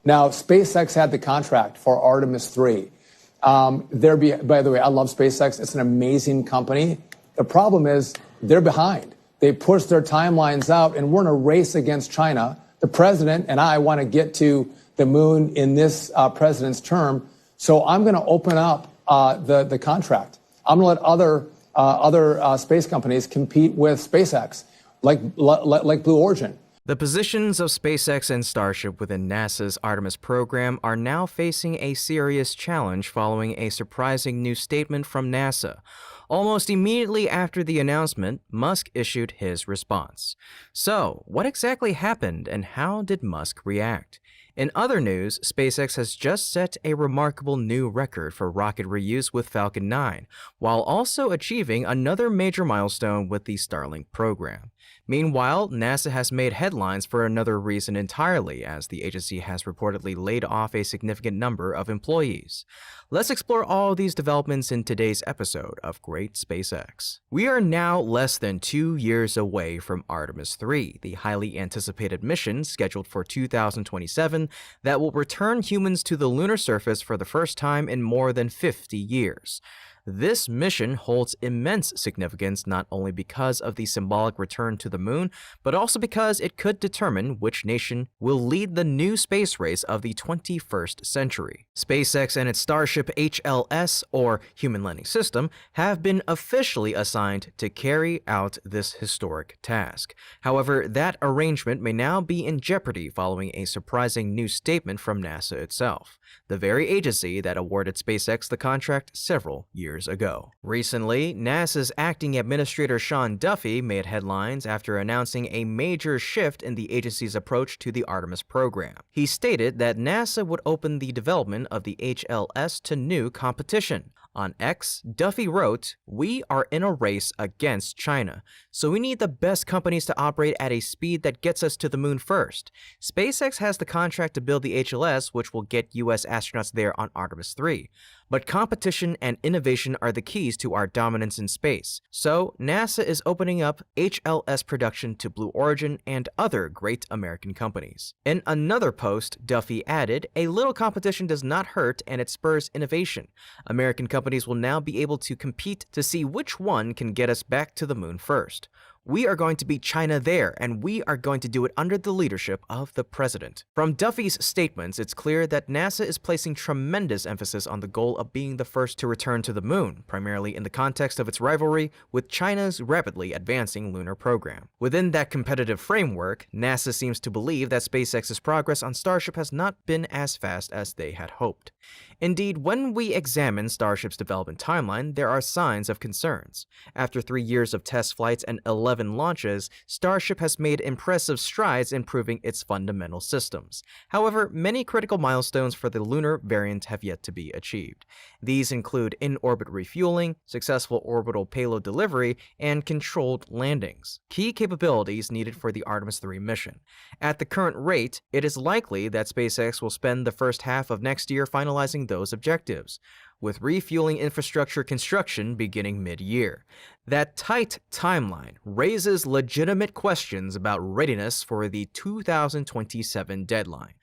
Now, SpaceX had the contract for Artemis 3. By the way, I love SpaceX. It's an amazing company. The problem is they're behind. They push their timelines out, and we're in a race against China. The president and I want to get to the moon in this president's term, so I'm going to open up the contract. I'm going to let other space companies compete with SpaceX, like Blue Origin. The positions of SpaceX and Starship within NASA's Artemis program are now facing a serious challenge following a surprising new statement from NASA. Almost immediately after the announcement, Musk issued his response. So, what exactly happened and how did Musk react? In other news, SpaceX has just set a remarkable new record for rocket reuse with Falcon 9, while also achieving another major milestone with the Starlink program. Meanwhile, NASA has made headlines for another reason entirely, as the agency has reportedly laid off a significant number of employees. Let's explore all these developments in today's episode of Great SpaceX. We are now less than 2 years away from Artemis 3, the highly anticipated mission scheduled for 2027 that will return humans to the lunar surface for the first time in more than 50 years. This mission holds immense significance not only because of the symbolic return to the moon, but also because it could determine which nation will lead the new space race of the 21st century. SpaceX and its Starship HLS, or Human Landing System, have been officially assigned to carry out this historic task. However, that arrangement may now be in jeopardy following a surprising new statement from NASA itself, the very agency that awarded SpaceX the contract several years ago. Recently, NASA's acting administrator Sean Duffy made headlines after announcing a major shift in the agency's approach to the Artemis program. He stated that NASA would open the development of the HLS to new competition. On X, Duffy wrote, "We are in a race against China, so we need the best companies to operate at a speed that gets us to the moon first. SpaceX has the contract to build the HLS, which will get US astronauts there on Artemis 3. But competition and innovation are the keys to our dominance in space. So NASA is opening up HLS production to Blue Origin and other great American companies." In another post, Duffy added, "A little competition does not hurt and it spurs innovation. American companies will now be able to compete to see which one can get us back to the moon first. We are going to beat China there, and we are going to do it under the leadership of the president." From Duffy's statements, it's clear that NASA is placing tremendous emphasis on the goal of being the first to return to the moon, primarily in the context of its rivalry with China's rapidly advancing lunar program. Within that competitive framework, NASA seems to believe that SpaceX's progress on Starship has not been as fast as they had hoped. Indeed, when we examine Starship's development timeline, there are signs of concerns. After 3 years of test flights and 11 launches, Starship has made impressive strides improving its fundamental systems. However, many critical milestones for the lunar variant have yet to be achieved. These include in-orbit refueling, successful orbital payload delivery, and controlled landings, key capabilities needed for the Artemis 3 mission. At the current rate, it is likely that SpaceX will spend the first half of next year finalizing those objectives, with refueling infrastructure construction beginning mid-year. That tight timeline raises legitimate questions about readiness for the 2027 deadline.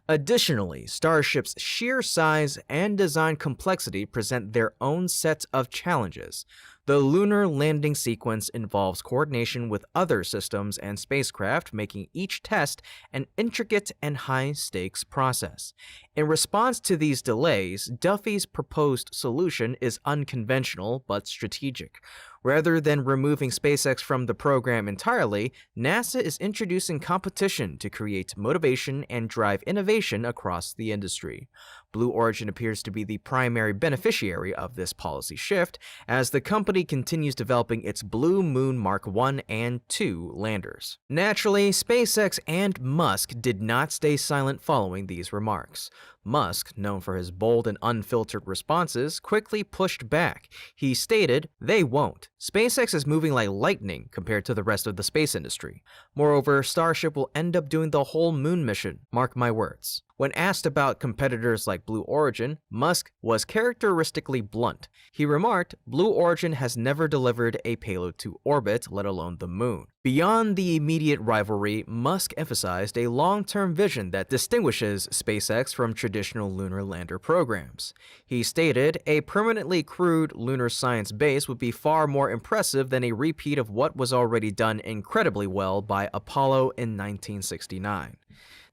Additionally, Starship's sheer size and design complexity present their own set of challenges. The lunar landing sequence involves coordination with other systems and spacecraft, making each test an intricate and high-stakes process. In response to these delays, Duffy's proposed solution is unconventional but strategic. Rather than removing SpaceX from the program entirely, NASA is introducing competition to create motivation and drive innovation across the industry. Blue Origin appears to be the primary beneficiary of this policy shift, as the company continues developing its Blue Moon Mark 1 and 2 landers. Naturally, SpaceX and Musk did not stay silent following these remarks. Musk, known for his bold and unfiltered responses, quickly pushed back. He stated, "They won't. SpaceX is moving like lightning compared to the rest of the space industry. Moreover, Starship will end up doing the whole moon mission. Mark my words." When asked about competitors like Blue Origin, Musk was characteristically blunt. He remarked, "Blue Origin has never delivered a payload to orbit, let alone the moon." Beyond the immediate rivalry, Musk emphasized a long-term vision that distinguishes SpaceX from traditional lunar lander programs. He stated, "A permanently crewed lunar science base would be far more impressive than a repeat of what was already done incredibly well by Apollo in 1969.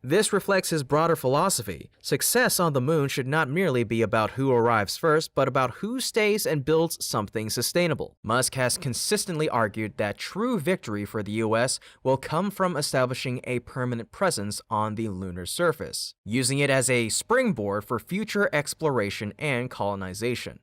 This reflects his broader philosophy. Success on the moon should not merely be about who arrives first, but about who stays and builds something sustainable. Musk has consistently argued that true victory for the US will come from establishing a permanent presence on the lunar surface, using it as a springboard for future exploration and colonization.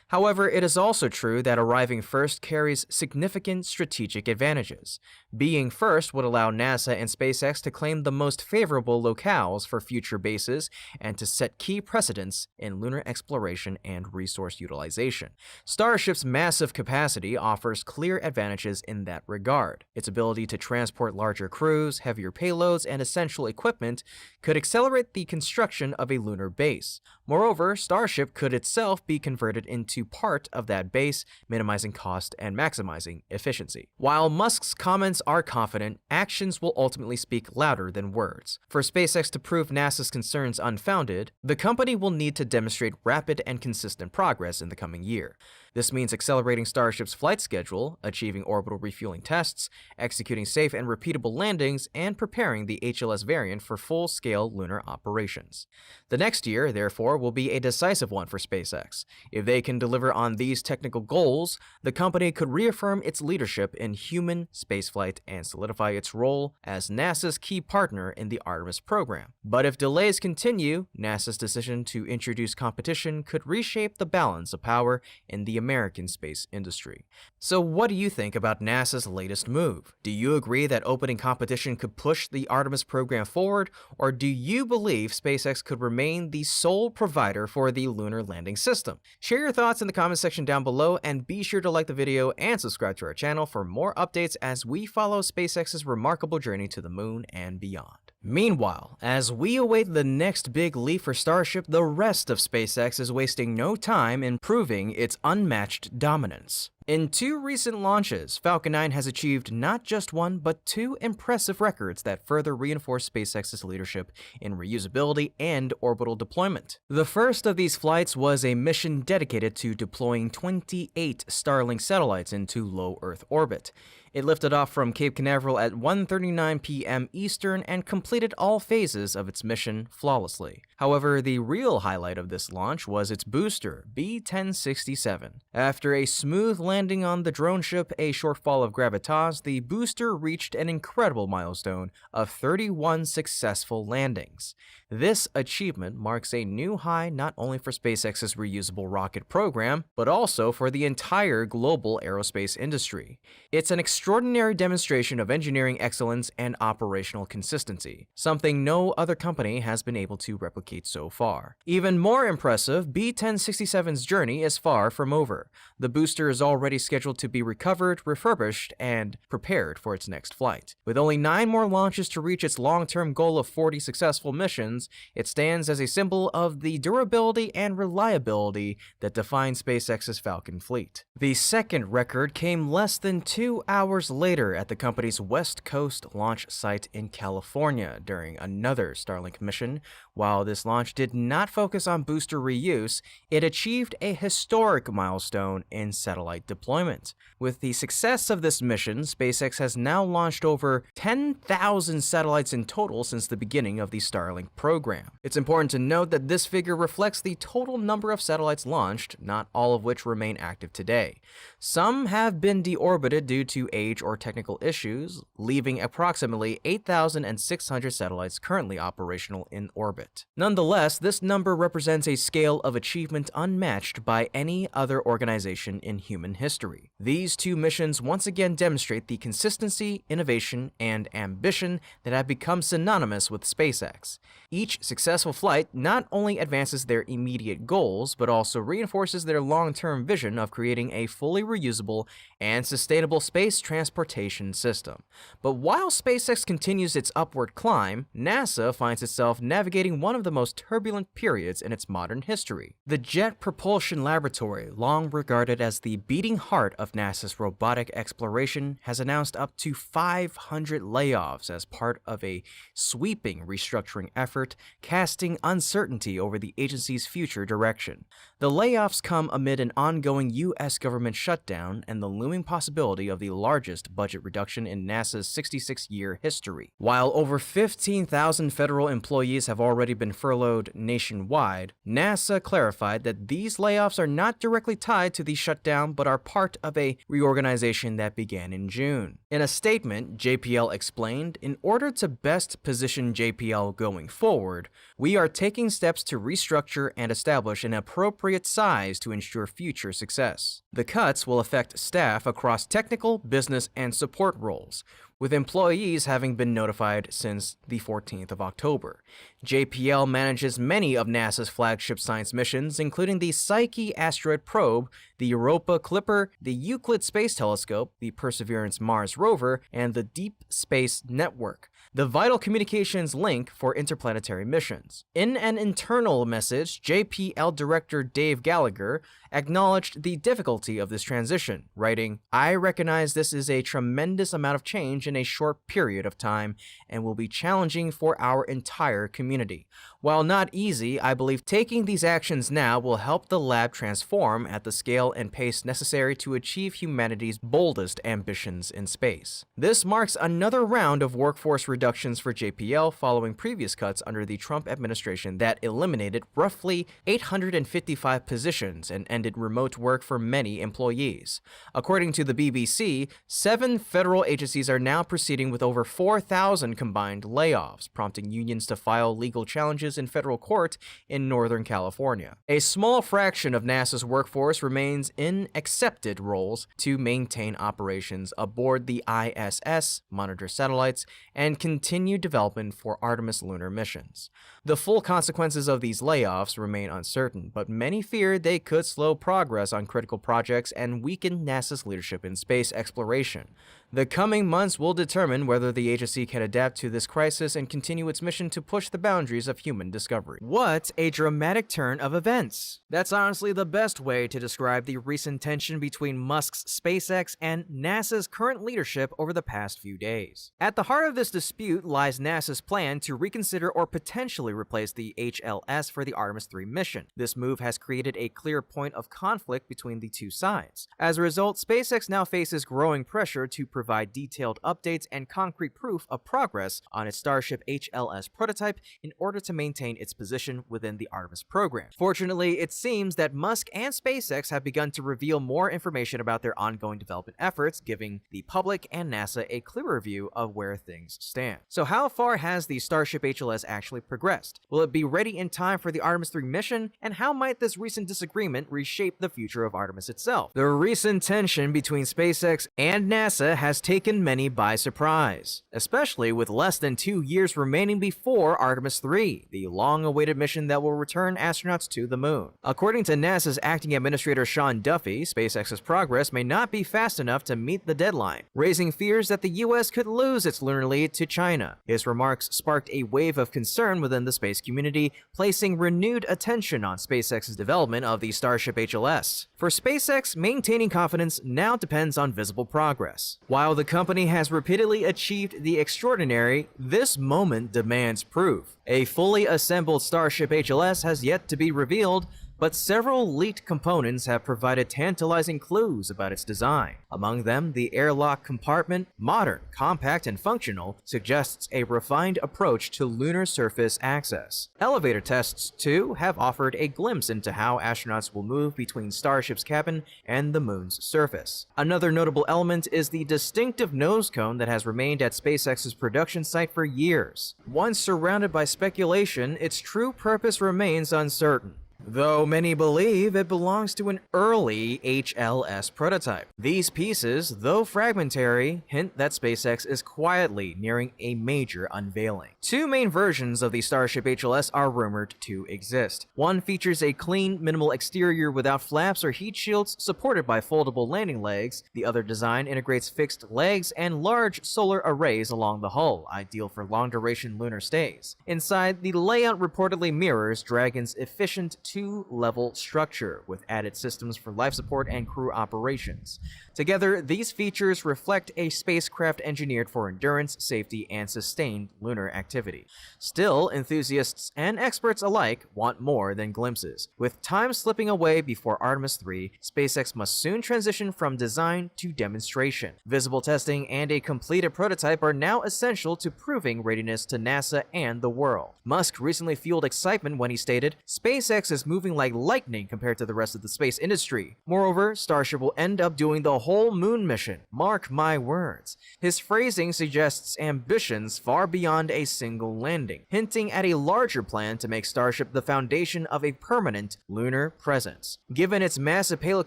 However, it is also true that arriving first carries significant strategic advantages. Being first would allow NASA and SpaceX to claim the most favorable locales for future bases and to set key precedents in lunar exploration and resource utilization. Starship's massive capacity offers clear advantages in that regard. Its ability to transport larger crews, heavier payloads, and essential equipment could accelerate the construction of a lunar base. Moreover, Starship could itself be converted into part of that base, minimizing cost and maximizing efficiency. While Musk's comments are confident, actions will ultimately speak louder than words. For SpaceX to prove NASA's concerns unfounded, the company will need to demonstrate rapid and consistent progress in the coming year. This means accelerating Starship's flight schedule, achieving orbital refueling tests, executing safe and repeatable landings, and preparing the HLS variant for full-scale lunar operations. The next year, therefore, will be a decisive one for SpaceX. If they can deliver on these technical goals, the company could reaffirm its leadership in human spaceflight and solidify its role as NASA's key partner in the Artemis program. But if delays continue, NASA's decision to introduce competition could reshape the balance of power in the American space industry. So what do you think about NASA's latest move? Do you agree that opening competition could push the Artemis program forward, or do you believe SpaceX could remain the sole provider for the lunar landing system? Share your thoughts in the comment section down below, and be sure to like the video and subscribe to our channel for more updates as we follow SpaceX's remarkable journey to the moon and beyond. Meanwhile, as we await the next big leap for Starship, the rest of SpaceX is wasting no time in proving its unmatched dominance. In two recent launches, Falcon 9 has achieved not just one, but two impressive records that further reinforce SpaceX's leadership in reusability and orbital deployment. The first of these flights was a mission dedicated to deploying 28 Starlink satellites into low Earth orbit. It lifted off from Cape Canaveral at 1:39 p.m. Eastern and completed all phases of its mission flawlessly. However, the real highlight of this launch was its booster, B-1067. After a smooth landing on the drone ship, a short fall of gravitas, the booster reached an incredible milestone of 31 successful landings. This achievement marks a new high not only for SpaceX's reusable rocket program, but also for the entire global aerospace industry. It's an extraordinary demonstration of engineering excellence and operational consistency, something no other company has been able to replicate so far. Even more impressive, B-1067's journey is far from over. The booster is already scheduled to be recovered, refurbished, and prepared for its next flight. With only 9 more launches to reach its long-term goal of 40 successful missions, it stands as a symbol of the durability and reliability that define SpaceX's Falcon fleet. The second record came less than 2 hours later at the company's West Coast launch site in California during another Starlink mission. While this launch did not focus on booster reuse, it achieved a historic milestone in satellite deployment. With the success of this mission, SpaceX has now launched over 10,000 satellites in total since the beginning of the Starlink program. It's important to note that this figure reflects the total number of satellites launched, not all of which remain active today. Some have been deorbited due to age or technical issues, leaving approximately 8,600 satellites currently operational in orbit. Nonetheless, this number represents a scale of achievement unmatched by any other organization in human history. These two missions once again demonstrate the consistency, innovation, and ambition that have become synonymous with SpaceX. Each successful flight not only advances their immediate goals, but also reinforces their long-term vision of creating a fully reusable and sustainable space transportation system. But while SpaceX continues its upward climb, NASA finds itself navigating navigating one of the most turbulent periods in its modern history. The Jet Propulsion Laboratory, long regarded as the beating heart of NASA's robotic exploration, has announced up to 500 layoffs as part of a sweeping restructuring effort, casting uncertainty over the agency's future direction. The layoffs come amid an ongoing U.S. government shutdown and the looming possibility of the largest budget reduction in NASA's 66-year history. While over 15,000 federal employees have already been furloughed nationwide, NASA clarified that these layoffs are not directly tied to the shutdown but are part of a reorganization that began in June. In a statement, JPL explained, "In order to best position JPL going forward, we are taking steps to restructure and establish an appropriate size to ensure future success. The cuts will affect staff across technical, business, and support roles, with employees having been notified since the 14th of October. JPL manages many of NASA's flagship science missions, including the Psyche asteroid probe, the Europa Clipper, the Euclid Space Telescope, the Perseverance Mars rover, and the Deep Space Network, the vital communications link for interplanetary missions." In an internal message, JPL Director Dave Gallagher acknowledged the difficulty of this transition, writing, "I recognize this is a tremendous amount of change in a short period of time and will be challenging for our entire community. While not easy, I believe taking these actions now will help the lab transform at the scale and pace necessary to achieve humanity's boldest ambitions in space." This marks another round of workforce reductions for JPL following previous cuts under the Trump administration that eliminated roughly 855 positions and ended remote work for many employees. According to the BBC, 7 federal agencies are now proceeding with over 4,000 combined layoffs, prompting unions to file legal challenges in federal court in Northern California. A small fraction of NASA's workforce remains in accepted roles to maintain operations aboard the ISS, monitor satellites, and continue development for Artemis lunar missions. The full consequences of these layoffs remain uncertain, but many fear they could slow progress on critical projects and weaken NASA's leadership in space exploration. The coming months will determine whether the agency can adapt to this crisis and continue its mission to push the boundaries of human discovery. What a dramatic turn of events! That's honestly the best way to describe the recent tension between Musk's SpaceX and NASA's current leadership over the past few days. At the heart of this dispute lies NASA's plan to reconsider or potentially replace the HLS for the Artemis 3 mission. This move has created a clear point of conflict between the two sides. As a result, SpaceX now faces growing pressure to provide detailed updates and concrete proof of progress on its Starship HLS prototype in order to maintain its position within the Artemis program. Fortunately, it seems that Musk and SpaceX have begun to reveal more information about their ongoing development efforts, giving the public and NASA a clearer view of where things stand. So how far has the Starship HLS actually progressed? Will it be ready in time for the Artemis 3 mission? And how might this recent disagreement reshape the future of Artemis itself? The recent tension between SpaceX and NASA has taken many by surprise, especially with less than 2 years remaining before Artemis 3, the long-awaited mission that will return astronauts to the moon. According to NASA's acting administrator Sean Duffy, SpaceX's progress may not be fast enough to meet the deadline, raising fears that the US could lose its lunar lead to China. His remarks sparked a wave of concern within the space community, placing renewed attention on SpaceX's development of the Starship HLS. For SpaceX, maintaining confidence now depends on visible progress. While the company has repeatedly achieved the extraordinary, this moment demands proof. A fully assembled Starship HLS has yet to be revealed, but several leaked components have provided tantalizing clues about its design. Among them, the airlock compartment, modern, compact, and functional, suggests a refined approach to lunar surface access. Elevator tests, too, have offered a glimpse into how astronauts will move between Starship's cabin and the moon's surface. Another notable element is the distinctive nose cone that has remained at SpaceX's production site for years. Once surrounded by speculation, its true purpose remains uncertain. though many believe it belongs to an early HLS prototype. These pieces, though fragmentary, hint that SpaceX is quietly nearing a major unveiling. Two main versions of the Starship HLS are rumored to exist. One features a clean, minimal exterior without flaps or heat shields, supported by foldable landing legs. The other design integrates fixed legs and large solar arrays along the hull, ideal for long-duration lunar stays. Inside, the layout reportedly mirrors Dragon's efficient two-level structure, with added systems for life support and crew operations. Together, these features reflect a spacecraft engineered for endurance, safety, and sustained lunar activity. Still, enthusiasts and experts alike want more than glimpses. With time slipping away before Artemis 3, SpaceX must soon transition from design to demonstration. Visible testing and a completed prototype are now essential to proving readiness to NASA and the world. Musk recently fueled excitement when he stated, "SpaceX is moving like lightning compared to the rest of the space industry. Moreover, Starship will end up doing the whole moon mission. Mark my words." His phrasing suggests ambitions far beyond a single landing, hinting at a larger plan to make Starship the foundation of a permanent lunar presence. Given its massive payload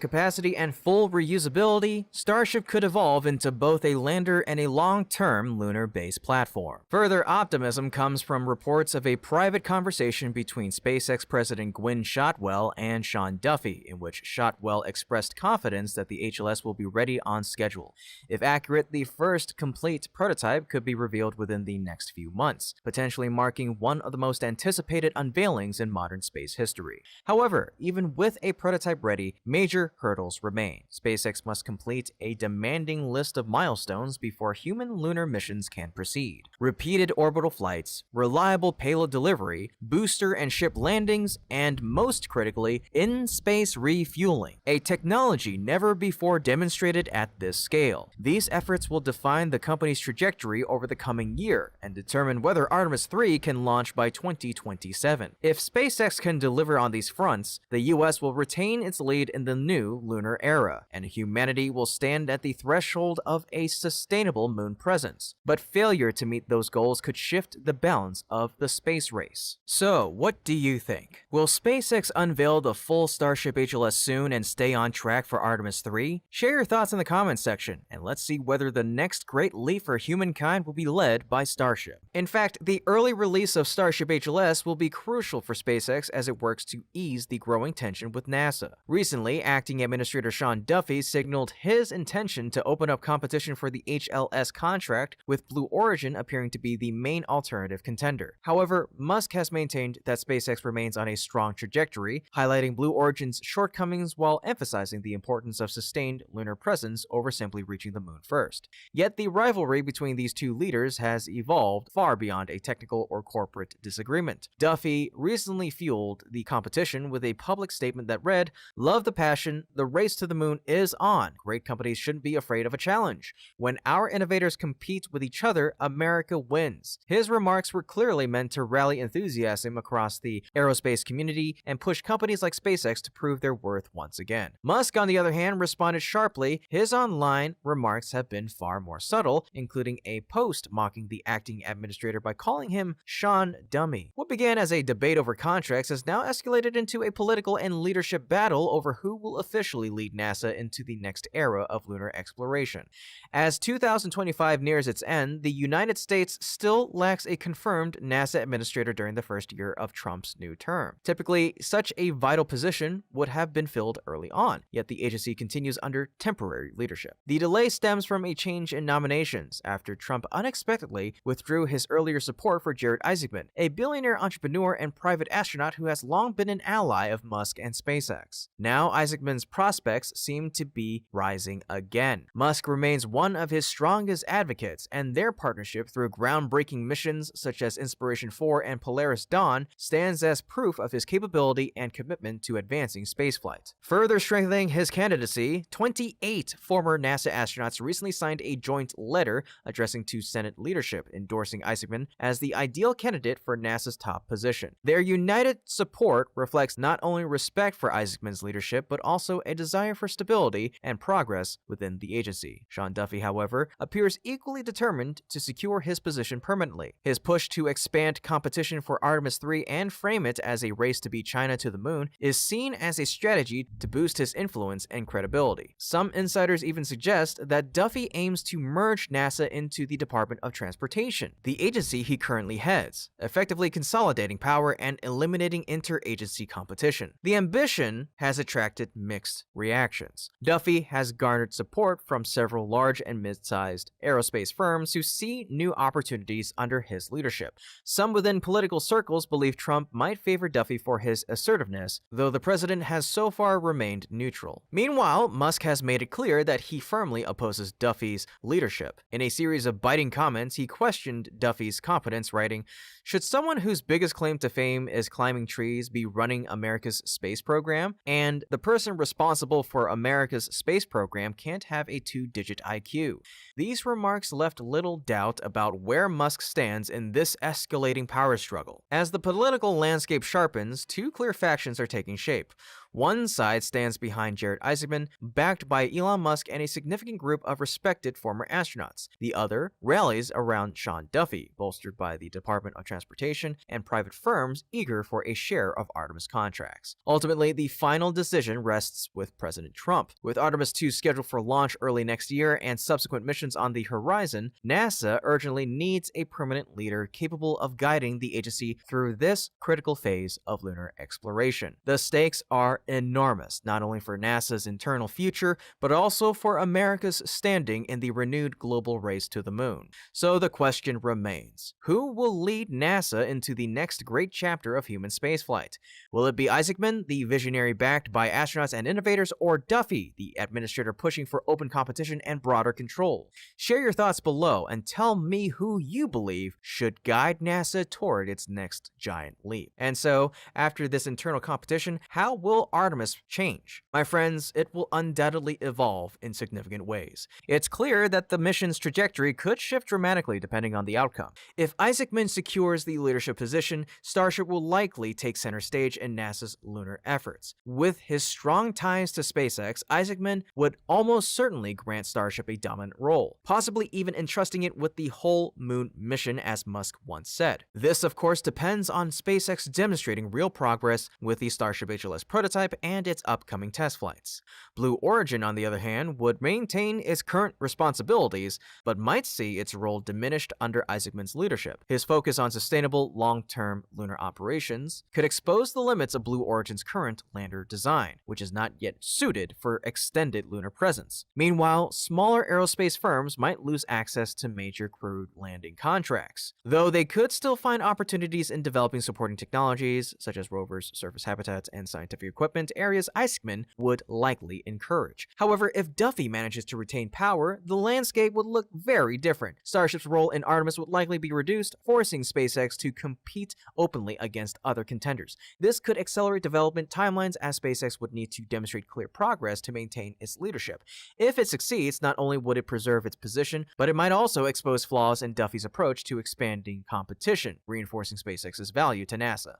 capacity and full reusability, Starship could evolve into both a lander and a long-term lunar base platform. Further optimism comes from reports of a private conversation between SpaceX President Gwynne Shotwell and Sean Duffy, in which Shotwell expressed confidence that the HLS will be ready on schedule. If accurate, the first complete prototype could be revealed within the next few months, potentially marking one of the most anticipated unveilings in modern space history. However, even with a prototype ready, major hurdles remain. SpaceX must complete a demanding list of milestones before human lunar missions can proceed. Repeated orbital flights, reliable payload delivery, booster and ship landings, and most critically, in-space refueling, a technology never before demonstrated at this scale. These efforts will define the company's trajectory over the coming year and determine whether Artemis 3 can launch by 2027. If SpaceX can deliver on these fronts, the US will retain its lead in the new lunar era, and humanity will stand at the threshold of a sustainable moon presence. But failure to meet those goals could shift the balance of the space race. So, what do you think? Will SpaceX unveil the full Starship HLS soon and stay on track for Artemis 3? Share your thoughts in the comments section, and let's see whether the next great leap for humankind will be led by Starship. In fact, the early release of Starship HLS will be crucial for SpaceX as it works to ease the growing tension with NASA. Recently, Acting Administrator Sean Duffy signaled his intention to open up competition for the HLS contract, with Blue Origin appearing to be the main alternative contender. However, Musk has maintained that SpaceX remains on a strong trajectory, highlighting Blue Origin's shortcomings while emphasizing the importance of sustained lunar presence over simply reaching the moon first. Yet the rivalry between these two leaders has evolved far beyond a technical or corporate disagreement. Duffy recently fueled the competition with a public statement that read, "Love the passion, the race to the moon is on. Great companies shouldn't be afraid of a challenge. When our innovators compete with each other, America wins." His remarks were clearly meant to rally enthusiasm across the aerospace community and push companies like SpaceX to prove their worth once again. Musk, on the other hand, responded sharply. His online remarks have been far more subtle, including a post mocking the acting administrator by calling him Sean Dummy. What began as a debate over contracts has now escalated into a political and leadership battle over who will officially lead NASA into the next era of lunar exploration. As 2025 nears its end, the United States still lacks a confirmed NASA administrator during the first year of Trump's new term. Typically, such a vital position would have been filled early on, yet the agency continues under temporary leadership. The delay stems from a change in nominations after Trump unexpectedly withdrew his earlier support for Jared Isaacman, a billionaire entrepreneur and private astronaut who has long been an ally of Musk and SpaceX. Now, Isaacman's prospects seem to be rising again. Musk remains one of his strongest advocates, and their partnership through groundbreaking missions such as Inspiration 4 and Polaris Dawn stands as proof of his capability and commitment to advancing spaceflight. Further strengthening his candidacy, 28 former NASA astronauts recently signed a joint letter addressing to Senate leadership, endorsing Isaacman as the ideal candidate for NASA's top position. Their united support reflects not only respect for Isaacman's leadership, but also a desire for stability and progress within the agency. Sean Duffy, however, appears equally determined to secure his position permanently. His push to expand competition for Artemis 3 and frame it as a race to beat China to the moon is seen as a strategy to boost his influence and credibility. Some insiders even suggest that Duffy aims to merge NASA into the Department of Transportation, the agency he currently heads, effectively consolidating power and eliminating interagency competition. The ambition has attracted mixed reactions. Duffy has garnered support from several large and mid-sized aerospace firms who see new opportunities under his leadership. Some within political circles believe Trump might favor Duffy for his assertiveness, though the president has so far remained neutral. Meanwhile, Musk has made it clear that he firmly opposes Duffy's leadership. In a series of biting comments, he questioned Duffy's competence, writing, "Should someone whose biggest claim to fame is climbing trees be running America's space program? And the person responsible for America's space program can't have a 2-digit IQ." These remarks left little doubt about where Musk stands in this escalating power struggle. As the political landscape sharpens, two clear factions are taking shape. One side stands behind Jared Isaacman, backed by Elon Musk and a significant group of respected former astronauts. The other rallies around Sean Duffy, bolstered by the Department of Transportation and private firms eager for a share of Artemis contracts. Ultimately, the final decision rests with President Trump. With Artemis 2 scheduled for launch early next year and subsequent missions on the horizon, NASA urgently needs a permanent leader capable of guiding the agency through this critical phase of lunar exploration. The stakes are enormous, not only for NASA's internal future, but also for America's standing in the renewed global race to the moon. So the question remains, who will lead NASA into the next great chapter of human spaceflight? Will it be Isaacman, the visionary backed by astronauts and innovators, or Duffy, the administrator pushing for open competition and broader control? Share your thoughts below and tell me who you believe should guide NASA toward its next giant leap. And so, after this internal competition, how will Artemis change? My friends, it will undoubtedly evolve in significant ways. It's clear that the mission's trajectory could shift dramatically depending on the outcome. If Isaacman secures the leadership position, Starship will likely take center stage in NASA's lunar efforts. With his strong ties to SpaceX, Isaacman would almost certainly grant Starship a dominant role, possibly even entrusting it with the whole moon mission, as Musk once said. This, of course, depends on SpaceX demonstrating real progress with the Starship HLS prototype and its upcoming test flights. Blue Origin, on the other hand, would maintain its current responsibilities, but might see its role diminished under Isaacman's leadership. His focus on sustainable, long-term lunar operations could expose the limits of Blue Origin's current lander design, which is not yet suited for extended lunar presence. Meanwhile, smaller aerospace firms might lose access to major crewed landing contracts, though they could still find opportunities in developing supporting technologies, such as rovers, surface habitats, and scientific equipment, areas Isaacman would likely encourage. However, if Duffy manages to retain power, the landscape would look very different. Starship's role in Artemis would likely be reduced, forcing SpaceX to compete openly against other contenders. This could accelerate development timelines, as SpaceX would need to demonstrate clear progress to maintain its leadership. If it succeeds, not only would it preserve its position, but it might also expose flaws in Duffy's approach to expanding competition, reinforcing SpaceX's value to NASA.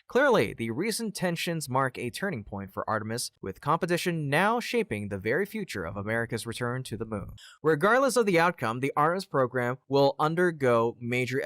Clearly, the recent tensions mark a turning point for Artemis, with competition now shaping the very future of America's return to the moon. Regardless of the outcome, the Artemis program will undergo major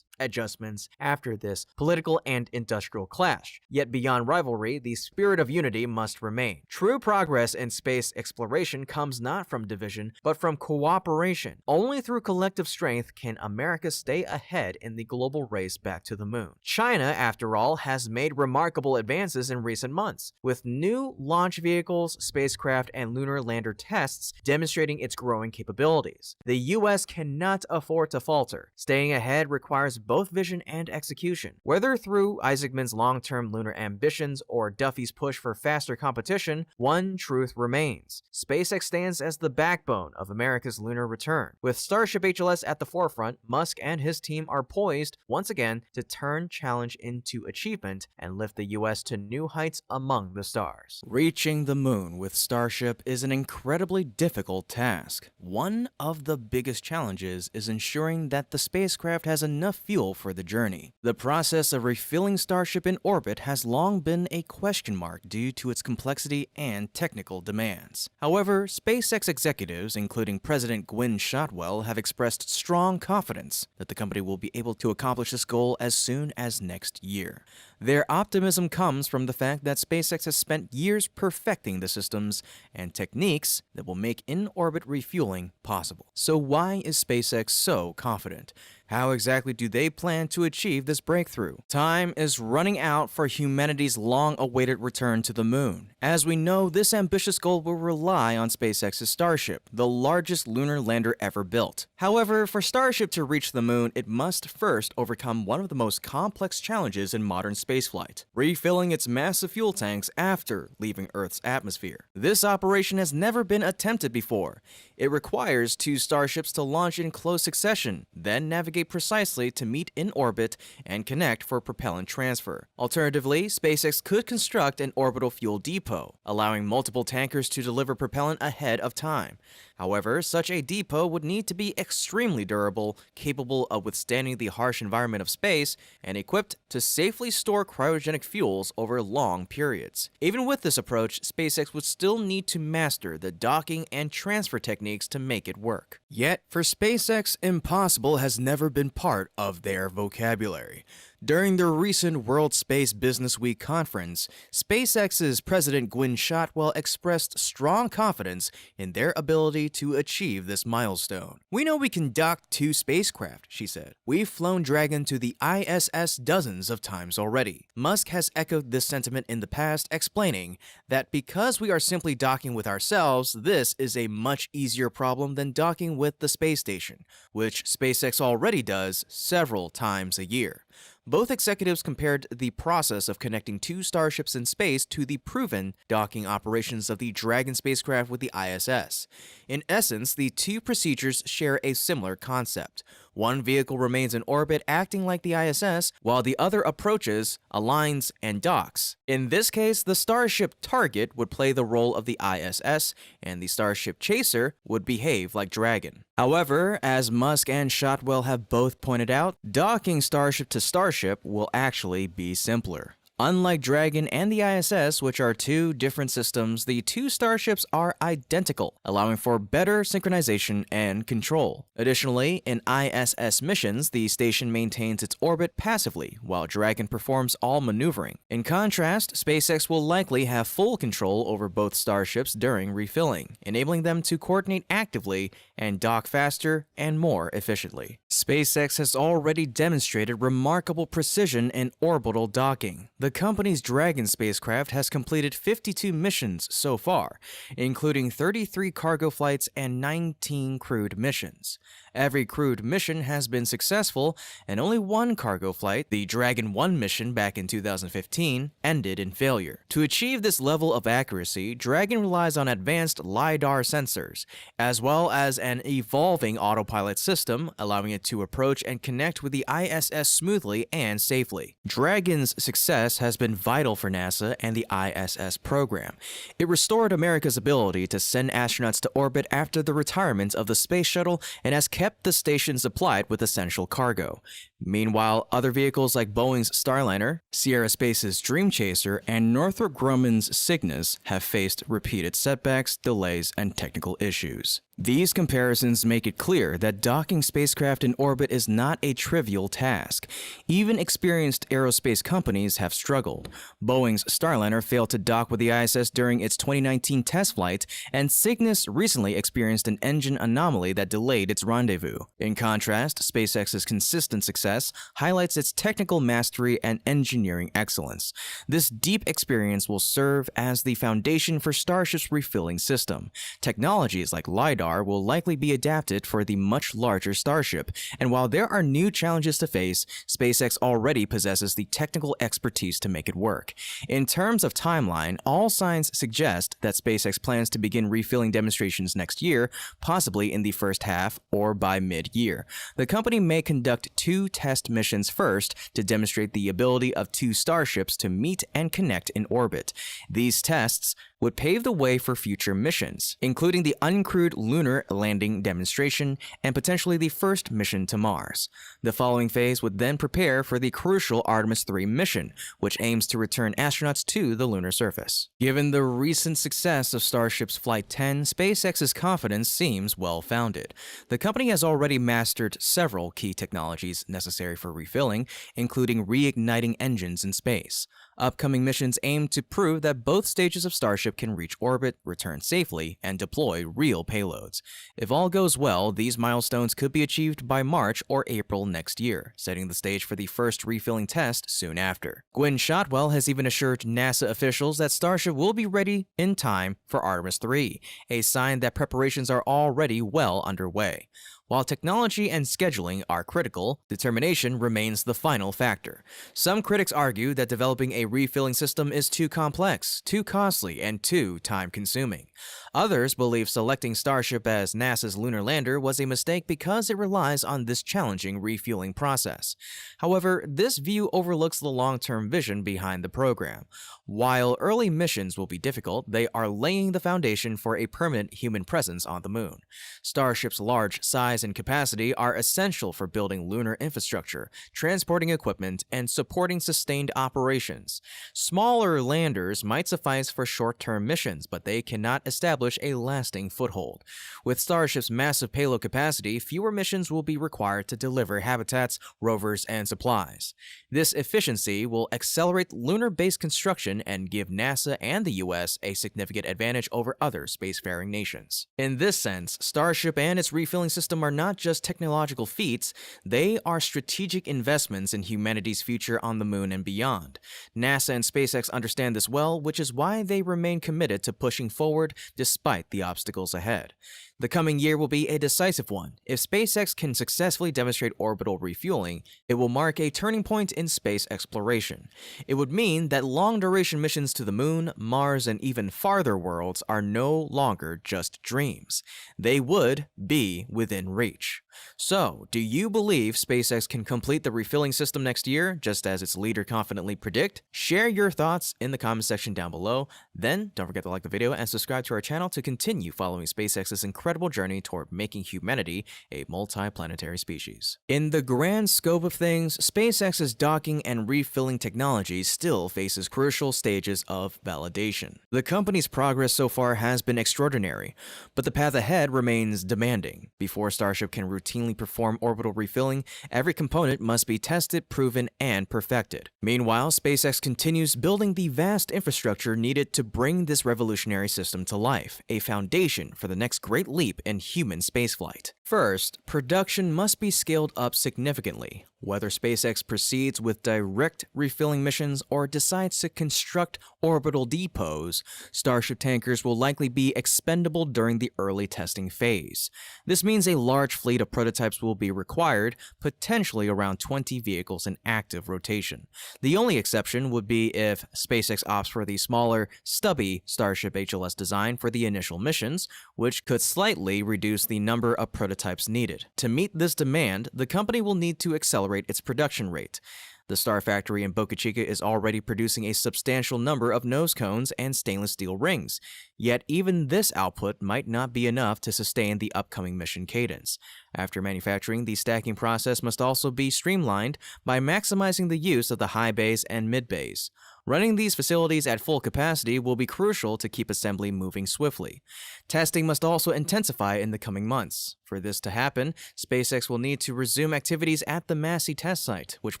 adjustments after this political and industrial clash. Yet beyond rivalry, the spirit of unity must remain. True progress in space exploration comes not from division, but from cooperation. Only through collective strength can America stay ahead in the global race back to the moon. China, after all, has made remarkable advances in recent months, with new launch vehicles, spacecraft, and lunar lander tests demonstrating its growing capabilities. The US cannot afford to falter. Staying ahead requires both vision and execution. Whether through Isaacman's long-term lunar ambitions or Duffy's push for faster competition, one truth remains. SpaceX stands as the backbone of America's lunar return. With Starship HLS at the forefront, Musk and his team are poised once again to turn challenge into achievement and lift the US to new heights among the stars. Reaching the moon with Starship is an incredibly difficult task. One of the biggest challenges is ensuring that the spacecraft has enough fuel for the journey. The process of refilling Starship in orbit has long been a question mark due to its complexity and technical demands. However, SpaceX executives, including President Gwynne Shotwell, have expressed strong confidence that the company will be able to accomplish this goal as soon as next year. Their optimism comes from the fact that SpaceX has spent years perfecting the systems and techniques that will make in-orbit refueling possible. So why is SpaceX so confident? How exactly do they plan to achieve this breakthrough? Time is running out for humanity's long-awaited return to the moon. As we know, this ambitious goal will rely on SpaceX's Starship, the largest lunar lander ever built. However, for Starship to reach the moon, it must first overcome one of the most complex challenges in modern spaceflight: refilling its massive fuel tanks after leaving Earth's atmosphere. This operation has never been attempted before. It requires 2 Starships to launch in close succession, then navigate precisely to meet in orbit and connect for propellant transfer. Alternatively, SpaceX could construct an orbital fuel depot, allowing multiple tankers to deliver propellant ahead of time. However, such a depot would need to be extremely durable, capable of withstanding the harsh environment of space, and equipped to safely store cryogenic fuels over long periods. Even with this approach, SpaceX would still need to master the docking and transfer techniques to make it work. Yet, for SpaceX, impossible has never been part of their vocabulary. During the recent World Space Business Week conference, SpaceX's president Gwynne Shotwell expressed strong confidence in their ability to achieve this milestone. "We know we can dock 2 spacecraft," she said. "We've flown Dragon to the ISS dozens of times already." Musk has echoed this sentiment in the past, explaining that because we are simply docking with ourselves, this is a much easier problem than docking with the space station, which SpaceX already does several times a year. Both executives compared the process of connecting 2 Starships in space to the proven docking operations of the Dragon spacecraft with the ISS. In essence, the 2 procedures share a similar concept. One vehicle remains in orbit acting like the ISS, while the other approaches, aligns, and docks. In this case, the Starship target would play the role of the ISS, and the Starship chaser would behave like Dragon. However, as Musk and Shotwell have both pointed out, docking Starship to Starship will actually be simpler. Unlike Dragon and the ISS, which are 2 different systems, the 2 Starships are identical, allowing for better synchronization and control. Additionally, in ISS missions, the station maintains its orbit passively, while Dragon performs all maneuvering. In contrast, SpaceX will likely have full control over both Starships during refilling, enabling them to coordinate actively and dock faster and more efficiently. SpaceX has already demonstrated remarkable precision in orbital docking. The company's Dragon spacecraft has completed 52 missions so far, including 33 cargo flights and 19 crewed missions. Every crewed mission has been successful, and only one cargo flight, the Dragon 1 mission back in 2015, ended in failure. To achieve this level of accuracy, Dragon relies on advanced LiDAR sensors, as well as an evolving autopilot system, allowing it to approach and connect with the ISS smoothly and safely. Dragon's success has been vital for NASA and the ISS program. It restored America's ability to send astronauts to orbit after the retirement of the space shuttle and has kept the station supplied with essential cargo. Meanwhile, other vehicles like Boeing's Starliner, Sierra Space's Dream Chaser, and Northrop Grumman's Cygnus have faced repeated setbacks, delays, and technical issues. These comparisons make it clear that docking spacecraft in orbit is not a trivial task. Even experienced aerospace companies have struggled. Boeing's Starliner failed to dock with the ISS during its 2019 test flight, and Cygnus recently experienced an engine anomaly that delayed its rendezvous. In contrast, SpaceX's consistent success highlights its technical mastery and engineering excellence. This deep experience will serve as the foundation for Starship's refilling system. Technologies like LiDAR will likely be adapted for the much larger Starship, and while there are new challenges to face, SpaceX already possesses the technical expertise to make it work. In terms of timeline, all signs suggest that SpaceX plans to begin refilling demonstrations next year, possibly in the first half or by mid-year. The company may conduct 2 test missions first to demonstrate the ability of 2 Starships to meet and connect in orbit. These tests would pave the way for future missions, including the uncrewed lunar landing demonstration and potentially the first mission to Mars. The following phase would then prepare for the crucial Artemis 3 mission, which aims to return astronauts to the lunar surface. Given the recent success of Starship's Flight 10, SpaceX's confidence seems well-founded. The company has already mastered several key technologies necessary for refilling, including reigniting engines in space. Upcoming missions aim to prove that both stages of Starship can reach orbit, return safely, and deploy real payloads. If all goes well, these milestones could be achieved by March or April next year, setting the stage for the first refilling test soon after. Gwynne Shotwell has even assured NASA officials that Starship will be ready in time for Artemis 3, a sign that preparations are already well underway. While technology and scheduling are critical, determination remains the final factor. Some critics argue that developing a refilling system is too complex, too costly, and too time-consuming. Others believe selecting Starship as NASA's lunar lander was a mistake because it relies on this challenging refueling process. However, this view overlooks the long-term vision behind the program. While early missions will be difficult, they are laying the foundation for a permanent human presence on the moon. Starship's large size and capacity are essential for building lunar infrastructure, transporting equipment, and supporting sustained operations. Smaller landers might suffice for short-term missions, but they cannot establish a lasting foothold. With Starship's massive payload capacity, fewer missions will be required to deliver habitats, rovers, and supplies. This efficiency will accelerate lunar-based construction and give NASA and the US a significant advantage over other spacefaring nations. In this sense, Starship and its refilling system are not just technological feats, they are strategic investments in humanity's future on the moon and beyond. NASA and SpaceX understand this well, which is why they remain committed to pushing forward despite the obstacles ahead. The coming year will be a decisive one. If SpaceX can successfully demonstrate orbital refueling, it will mark a turning point in space exploration. It would mean that long-duration missions to the moon, Mars, and even farther worlds are no longer just dreams. They would be within reach. So, do you believe SpaceX can complete the refilling system next year, just as its leader confidently predict? Share your thoughts in the comment section down below. Then, don't forget to like the video and subscribe to our channel to continue following SpaceX's incredible journey toward making humanity a multi-planetary species. In the grand scope of things, SpaceX's docking and refilling technology still faces crucial stages of validation. The company's progress so far has been extraordinary, but the path ahead remains demanding. Before Starship can routinely perform orbital refilling, every component must be tested, proven, and perfected. Meanwhile, SpaceX continues building the vast infrastructure needed to bring this revolutionary system to life, a foundation for the next great leap in human spaceflight. First, production must be scaled up significantly. Whether SpaceX proceeds with direct refilling missions or decides to construct orbital depots, Starship tankers will likely be expendable during the early testing phase. This means a large fleet of prototypes will be required, potentially around 20 vehicles in active rotation. The only exception would be if SpaceX opts for the smaller, stubby Starship HLS design for the initial missions, which could slightly reduce the number of prototypes needed. To meet this demand, the company will need to accelerate its production rate. The Star Factory in Boca Chica is already producing a substantial number of nose cones and stainless steel rings, yet even this output might not be enough to sustain the upcoming mission cadence. After manufacturing, the stacking process must also be streamlined by maximizing the use of the high bays and mid bays. Running these facilities at full capacity will be crucial to keep assembly moving swiftly. Testing must also intensify in the coming months. For this to happen, SpaceX will need to resume activities at the Massey test site, which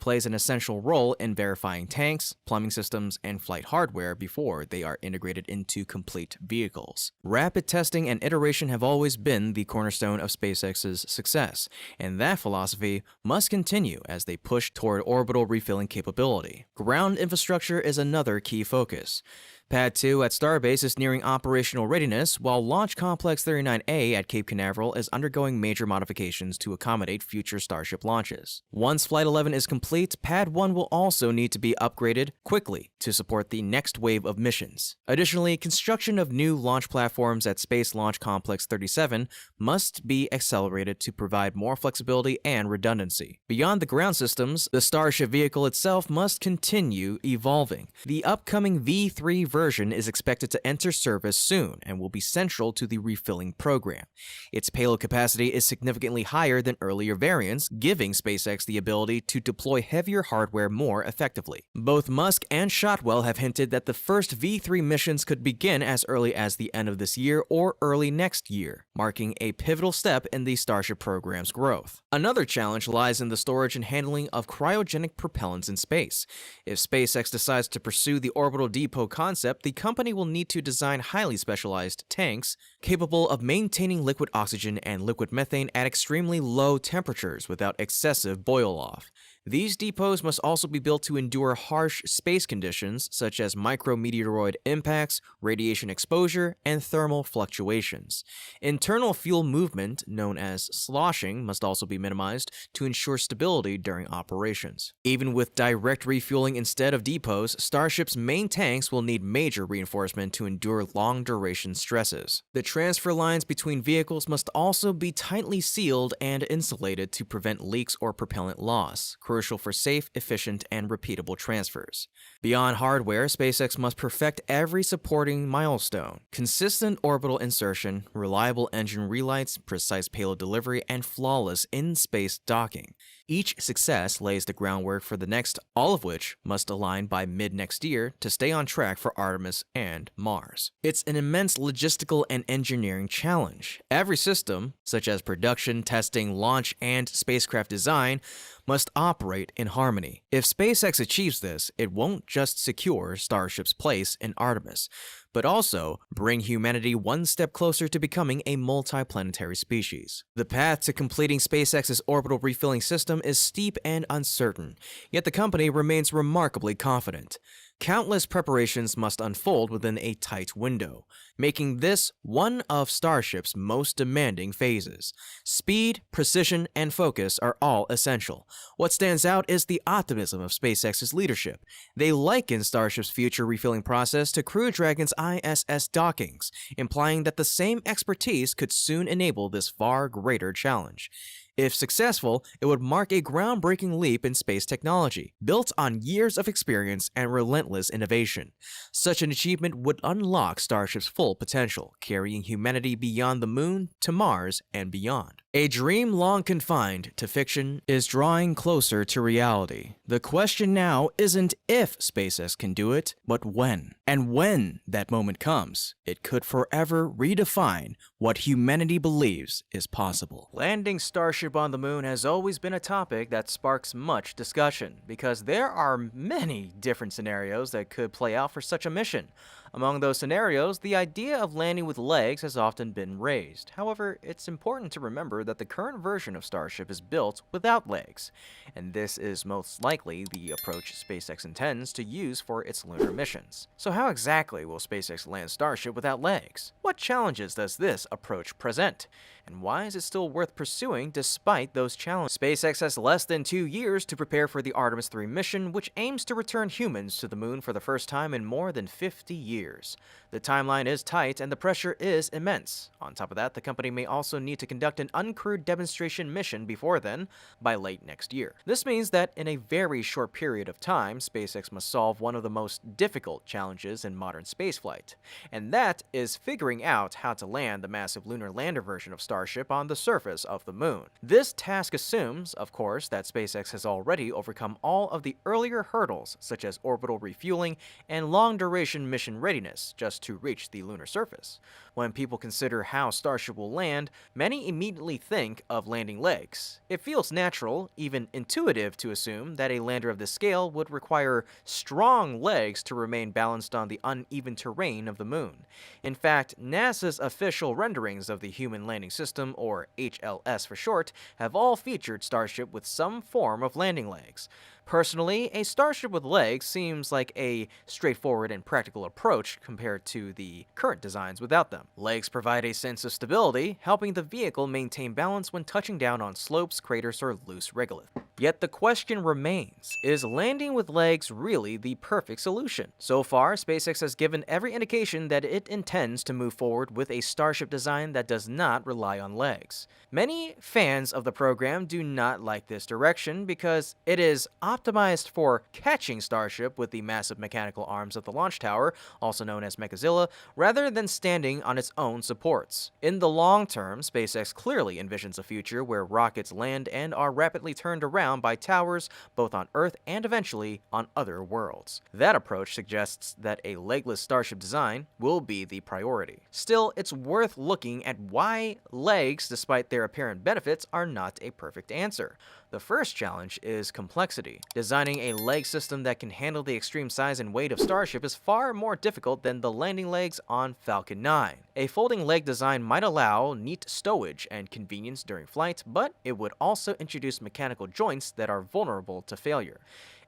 plays an essential role in verifying tanks, plumbing systems, and flight hardware before they are integrated into complete vehicles. Rapid testing and iteration have always been the cornerstone of SpaceX's success, and that philosophy must continue as they push toward orbital refilling capability. Ground infrastructure is another key focus. Pad 2 at Starbase is nearing operational readiness, while Launch Complex 39A at Cape Canaveral is undergoing major modifications to accommodate future Starship launches. Once Flight 11 is complete, Pad 1 will also need to be upgraded quickly to support the next wave of missions. Additionally, construction of new launch platforms at Space Launch Complex 37 must be accelerated to provide more flexibility and redundancy. Beyond the ground systems, the Starship vehicle itself must continue evolving. The upcoming V3 version is expected to enter service soon and will be central to the refueling program. Its payload capacity is significantly higher than earlier variants, giving SpaceX the ability to deploy heavier hardware more effectively. Both Musk and Shotwell have hinted that the first V3 missions could begin as early as the end of this year or early next year, marking a pivotal step in the Starship program's growth. Another challenge lies in the storage and handling of cryogenic propellants in space. If SpaceX decides to pursue the orbital depot concept, the company will need to design highly specialized tanks capable of maintaining liquid oxygen and liquid methane at extremely low temperatures without excessive boil-off. These depots must also be built to endure harsh space conditions such as micrometeoroid impacts, radiation exposure, and thermal fluctuations. Internal fuel movement, known as sloshing, must also be minimized to ensure stability during operations. Even with direct refueling instead of depots, Starship's main tanks will need major reinforcement to endure long-duration stresses. The transfer lines between vehicles must also be tightly sealed and insulated to prevent leaks or propellant loss, crucial for safe, efficient, and repeatable transfers. Beyond hardware, SpaceX must perfect every supporting milestone: consistent orbital insertion, reliable engine relights, precise payload delivery, and flawless in-space docking. Each success lays the groundwork for the next, all of which must align by mid-next year to stay on track for Artemis and Mars. It's an immense logistical and engineering challenge. Every system, such as production, testing, launch, and spacecraft design, must operate in harmony. If SpaceX achieves this, it won't just secure Starship's place in Artemis, but also bring humanity one step closer to becoming a multiplanetary species. The path to completing SpaceX's orbital refilling system is steep and uncertain, yet the company remains remarkably confident. Countless preparations must unfold within a tight window, making this one of Starship's most demanding phases. Speed, precision, and focus are all essential. What stands out is the optimism of SpaceX's leadership. They liken Starship's future refilling process to Crew Dragon's ISS dockings, implying that the same expertise could soon enable this far greater challenge. If successful, it would mark a groundbreaking leap in space technology, built on years of experience and relentless innovation. Such an achievement would unlock Starship's full potential, carrying humanity beyond the moon to Mars and beyond. A dream long confined to fiction is drawing closer to reality. The question now isn't if SpaceX can do it, but when. And when that moment comes, it could forever redefine what humanity believes is possible. Landing Starship on the moon has always been a topic that sparks much discussion, because there are many different scenarios that could play out for such a mission. Among those scenarios, the idea of landing with legs has often been raised. However, it's important to remember that the current version of Starship is built without legs, and this is most likely the approach SpaceX intends to use for its lunar missions. So how exactly will SpaceX land Starship without legs? What challenges does this approach present? And why is it still worth pursuing despite those challenges? SpaceX has less than 2 years to prepare for the Artemis 3 mission, which aims to return humans to the moon for the first time in more than 50 years. The timeline is tight and the pressure is immense. On top of that, the company may also need to conduct an uncrewed demonstration mission before then, by late next year. This means that in a very short period of time, SpaceX must solve one of the most difficult challenges in modern spaceflight, and that is figuring out how to land the massive lunar lander version of Starship on the surface of the moon. This task assumes, of course, that SpaceX has already overcome all of the earlier hurdles, such as orbital refueling and long-duration mission readiness, just to reach the lunar surface. When people consider how Starship will land, many immediately think of landing legs. It feels natural, even intuitive, to assume that a lander of this scale would require strong legs to remain balanced on the uneven terrain of the moon. In fact, NASA's official renderings of the Human Landing System, or HLS for short, have all featured Starship with some form of landing legs. Personally, a Starship with legs seems like a straightforward and practical approach compared to the current designs without them. Legs provide a sense of stability, helping the vehicle maintain balance when touching down on slopes, craters, or loose regolith. Yet the question remains, is landing with legs really the perfect solution? So far, SpaceX has given every indication that it intends to move forward with a Starship design that does not rely on legs. Many fans of the program do not like this direction because it is optimized for catching Starship with the massive mechanical arms of the launch tower, also known as Mechazilla, rather than standing on its own supports. In the long term, SpaceX clearly envisions a future where rockets land and are rapidly turned around by towers both on Earth and eventually on other worlds. That approach suggests that a legless Starship design will be the priority. Still, it's worth looking at why legs, despite their apparent benefits, are not a perfect answer. The first challenge is complexity. Designing a leg system that can handle the extreme size and weight of Starship is far more difficult than the landing legs on Falcon 9. A folding leg design might allow neat stowage and convenience during flight, but it would also introduce mechanical joints that are vulnerable to failure.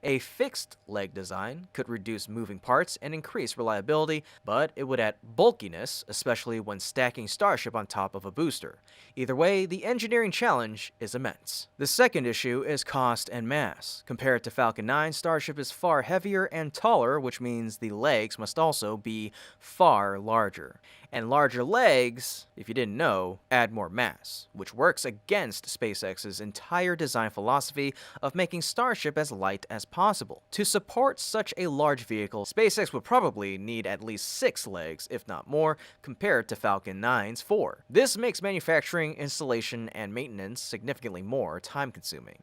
A fixed leg design could reduce moving parts and increase reliability, but it would add bulkiness, especially when stacking Starship on top of a booster. Either way, the engineering challenge is immense. The second issue is cost and mass. Compared to Falcon 9, Starship is far heavier and taller, which means the legs must also be far larger. And larger legs, if you didn't know, add more mass, which works against SpaceX's entire design philosophy of making Starship as light as possible. To support such a large vehicle, SpaceX would probably need at least 6 legs, if not more, compared to Falcon 9's 4. This makes manufacturing, installation, and maintenance significantly more time-consuming.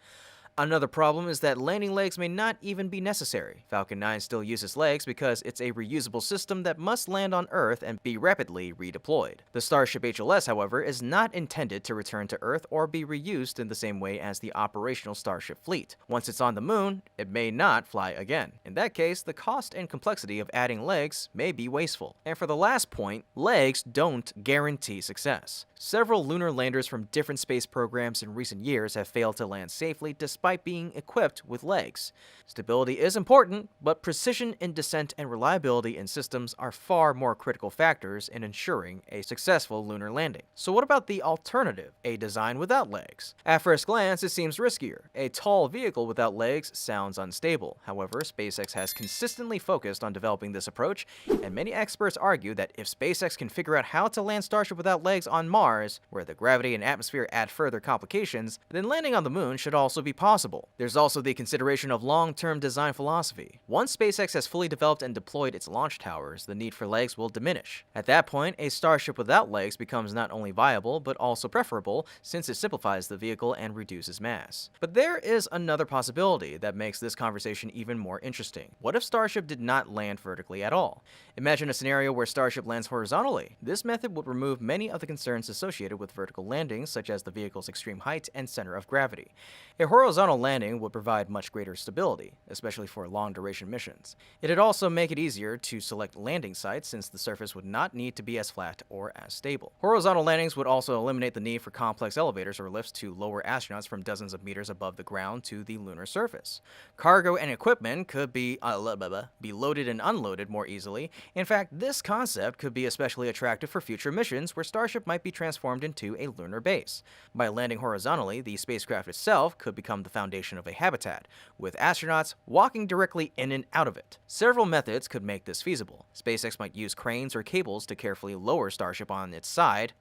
Another problem is that landing legs may not even be necessary. Falcon 9 still uses legs because it's a reusable system that must land on Earth and be rapidly redeployed. The Starship HLS, however, is not intended to return to Earth or be reused in the same way as the operational Starship fleet. Once it's on the moon, it may not fly again. In that case, the cost and complexity of adding legs may be wasteful. And for the last point, legs don't guarantee success. Several lunar landers from different space programs in recent years have failed to land safely despite being equipped with legs. Stability is important, but precision in descent and reliability in systems are far more critical factors in ensuring a successful lunar landing. So what about the alternative, a design without legs? At first glance, it seems riskier. A tall vehicle without legs sounds unstable. However, SpaceX has consistently focused on developing this approach, and many experts argue that if SpaceX can figure out how to land Starship without legs on Mars, where the gravity and atmosphere add further complications, then landing on the moon should also be possible. There's also the consideration of long-term design philosophy. Once SpaceX has fully developed and deployed its launch towers, the need for legs will diminish. At that point, a Starship without legs becomes not only viable, but also preferable, since it simplifies the vehicle and reduces mass. But there is another possibility that makes this conversation even more interesting. What if Starship did not land vertically at all? Imagine a scenario where Starship lands horizontally. This method would remove many of the concerns associated with vertical landings, such as the vehicle's extreme height and center of gravity. A horizontal landing would provide much greater stability, especially for long-duration missions. It'd also make it easier to select landing sites, since the surface would not need to be as flat or as stable. Horizontal landings would also eliminate the need for complex elevators or lifts to lower astronauts from dozens of meters above the ground to the lunar surface. Cargo and equipment could be loaded and unloaded more easily. In fact, this concept could be especially attractive for future missions where Starship might be transformed into a lunar base. By landing horizontally, the spacecraft itself could become the foundation of a habitat, with astronauts walking directly in and out of it. Several methods could make this feasible. SpaceX might use cranes or cables to carefully lower Starship onto its side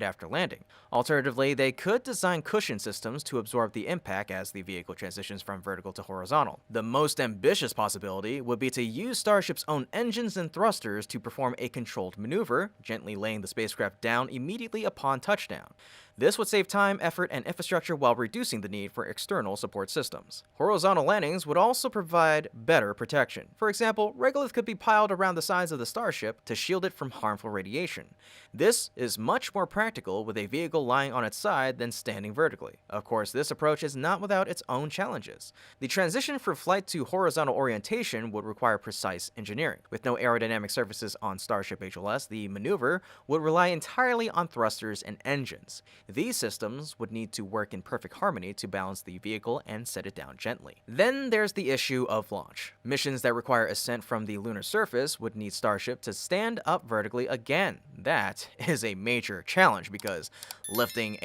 after landing. Alternatively, they could design cushion systems to absorb the impact as the vehicle transitions from vertical to horizontal. The most ambitious possibility would be to use Starship's own engines and thrusters to perform a controlled maneuver, gently laying the spacecraft down immediately upon touchdown. This would save time, effort, and infrastructure while reducing the need for external support systems. Horizontal landings would also provide better protection. For example, regolith could be piled around the sides of the Starship to shield it from harmful radiation. This is much more practical with a vehicle lying on its side than standing vertically. Of course, this approach is not without its own challenges. The transition from flight to horizontal orientation would require precise engineering. With no aerodynamic surfaces on Starship HLS, the maneuver would rely entirely on thrusters and engines. These systems would need to work in perfect harmony to balance the vehicle and set it down gently. Then there's the issue of launch. Missions that require ascent from the lunar surface would need Starship to stand up vertically again. That is a major challenge because lifting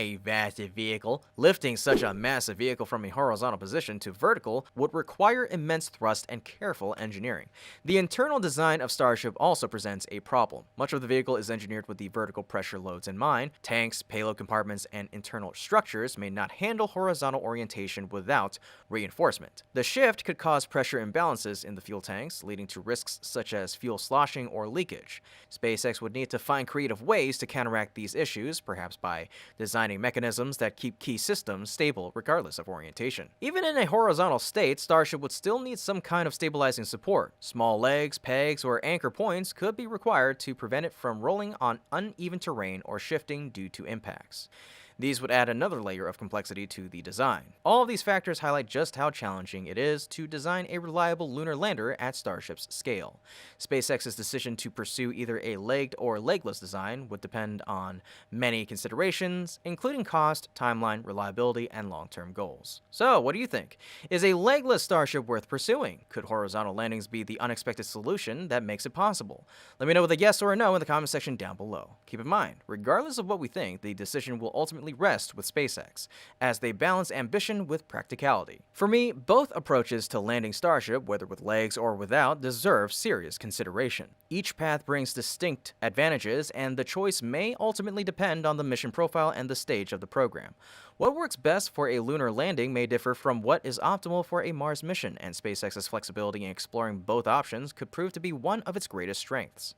such a massive vehicle from a horizontal position to vertical would require immense thrust and careful engineering. The internal design of Starship also presents a problem. Much of the vehicle is engineered with the vertical pressure loads in mind. Tanks, payload compartments, compartments and internal structures may not handle horizontal orientation without reinforcement. The shift could cause pressure imbalances in the fuel tanks, leading to risks such as fuel sloshing or leakage. SpaceX would need to find creative ways to counteract these issues, perhaps by designing mechanisms that keep key systems stable regardless of orientation. Even in a horizontal state, Starship would still need some kind of stabilizing support. Small legs, pegs, or anchor points could be required to prevent it from rolling on uneven terrain or shifting due to impacts. These would add another layer of complexity to the design. All of these factors highlight just how challenging it is to design a reliable lunar lander at Starship's scale. SpaceX's decision to pursue either a legged or legless design would depend on many considerations, including cost, timeline, reliability, and long-term goals. So, what do you think? Is a legless Starship worth pursuing? Could horizontal landings be the unexpected solution that makes it possible? Let me know with a yes or a no in the comment section down below. Keep in mind, regardless of what we think, the decision will ultimately rest with SpaceX, as they balance ambition with practicality. For me, both approaches to landing Starship, whether with legs or without, deserve serious consideration. Each path brings distinct advantages, and the choice may ultimately depend on the mission profile and the stage of the program. What works best for a lunar landing may differ from what is optimal for a Mars mission, and SpaceX's flexibility in exploring both options could prove to be one of its greatest strengths.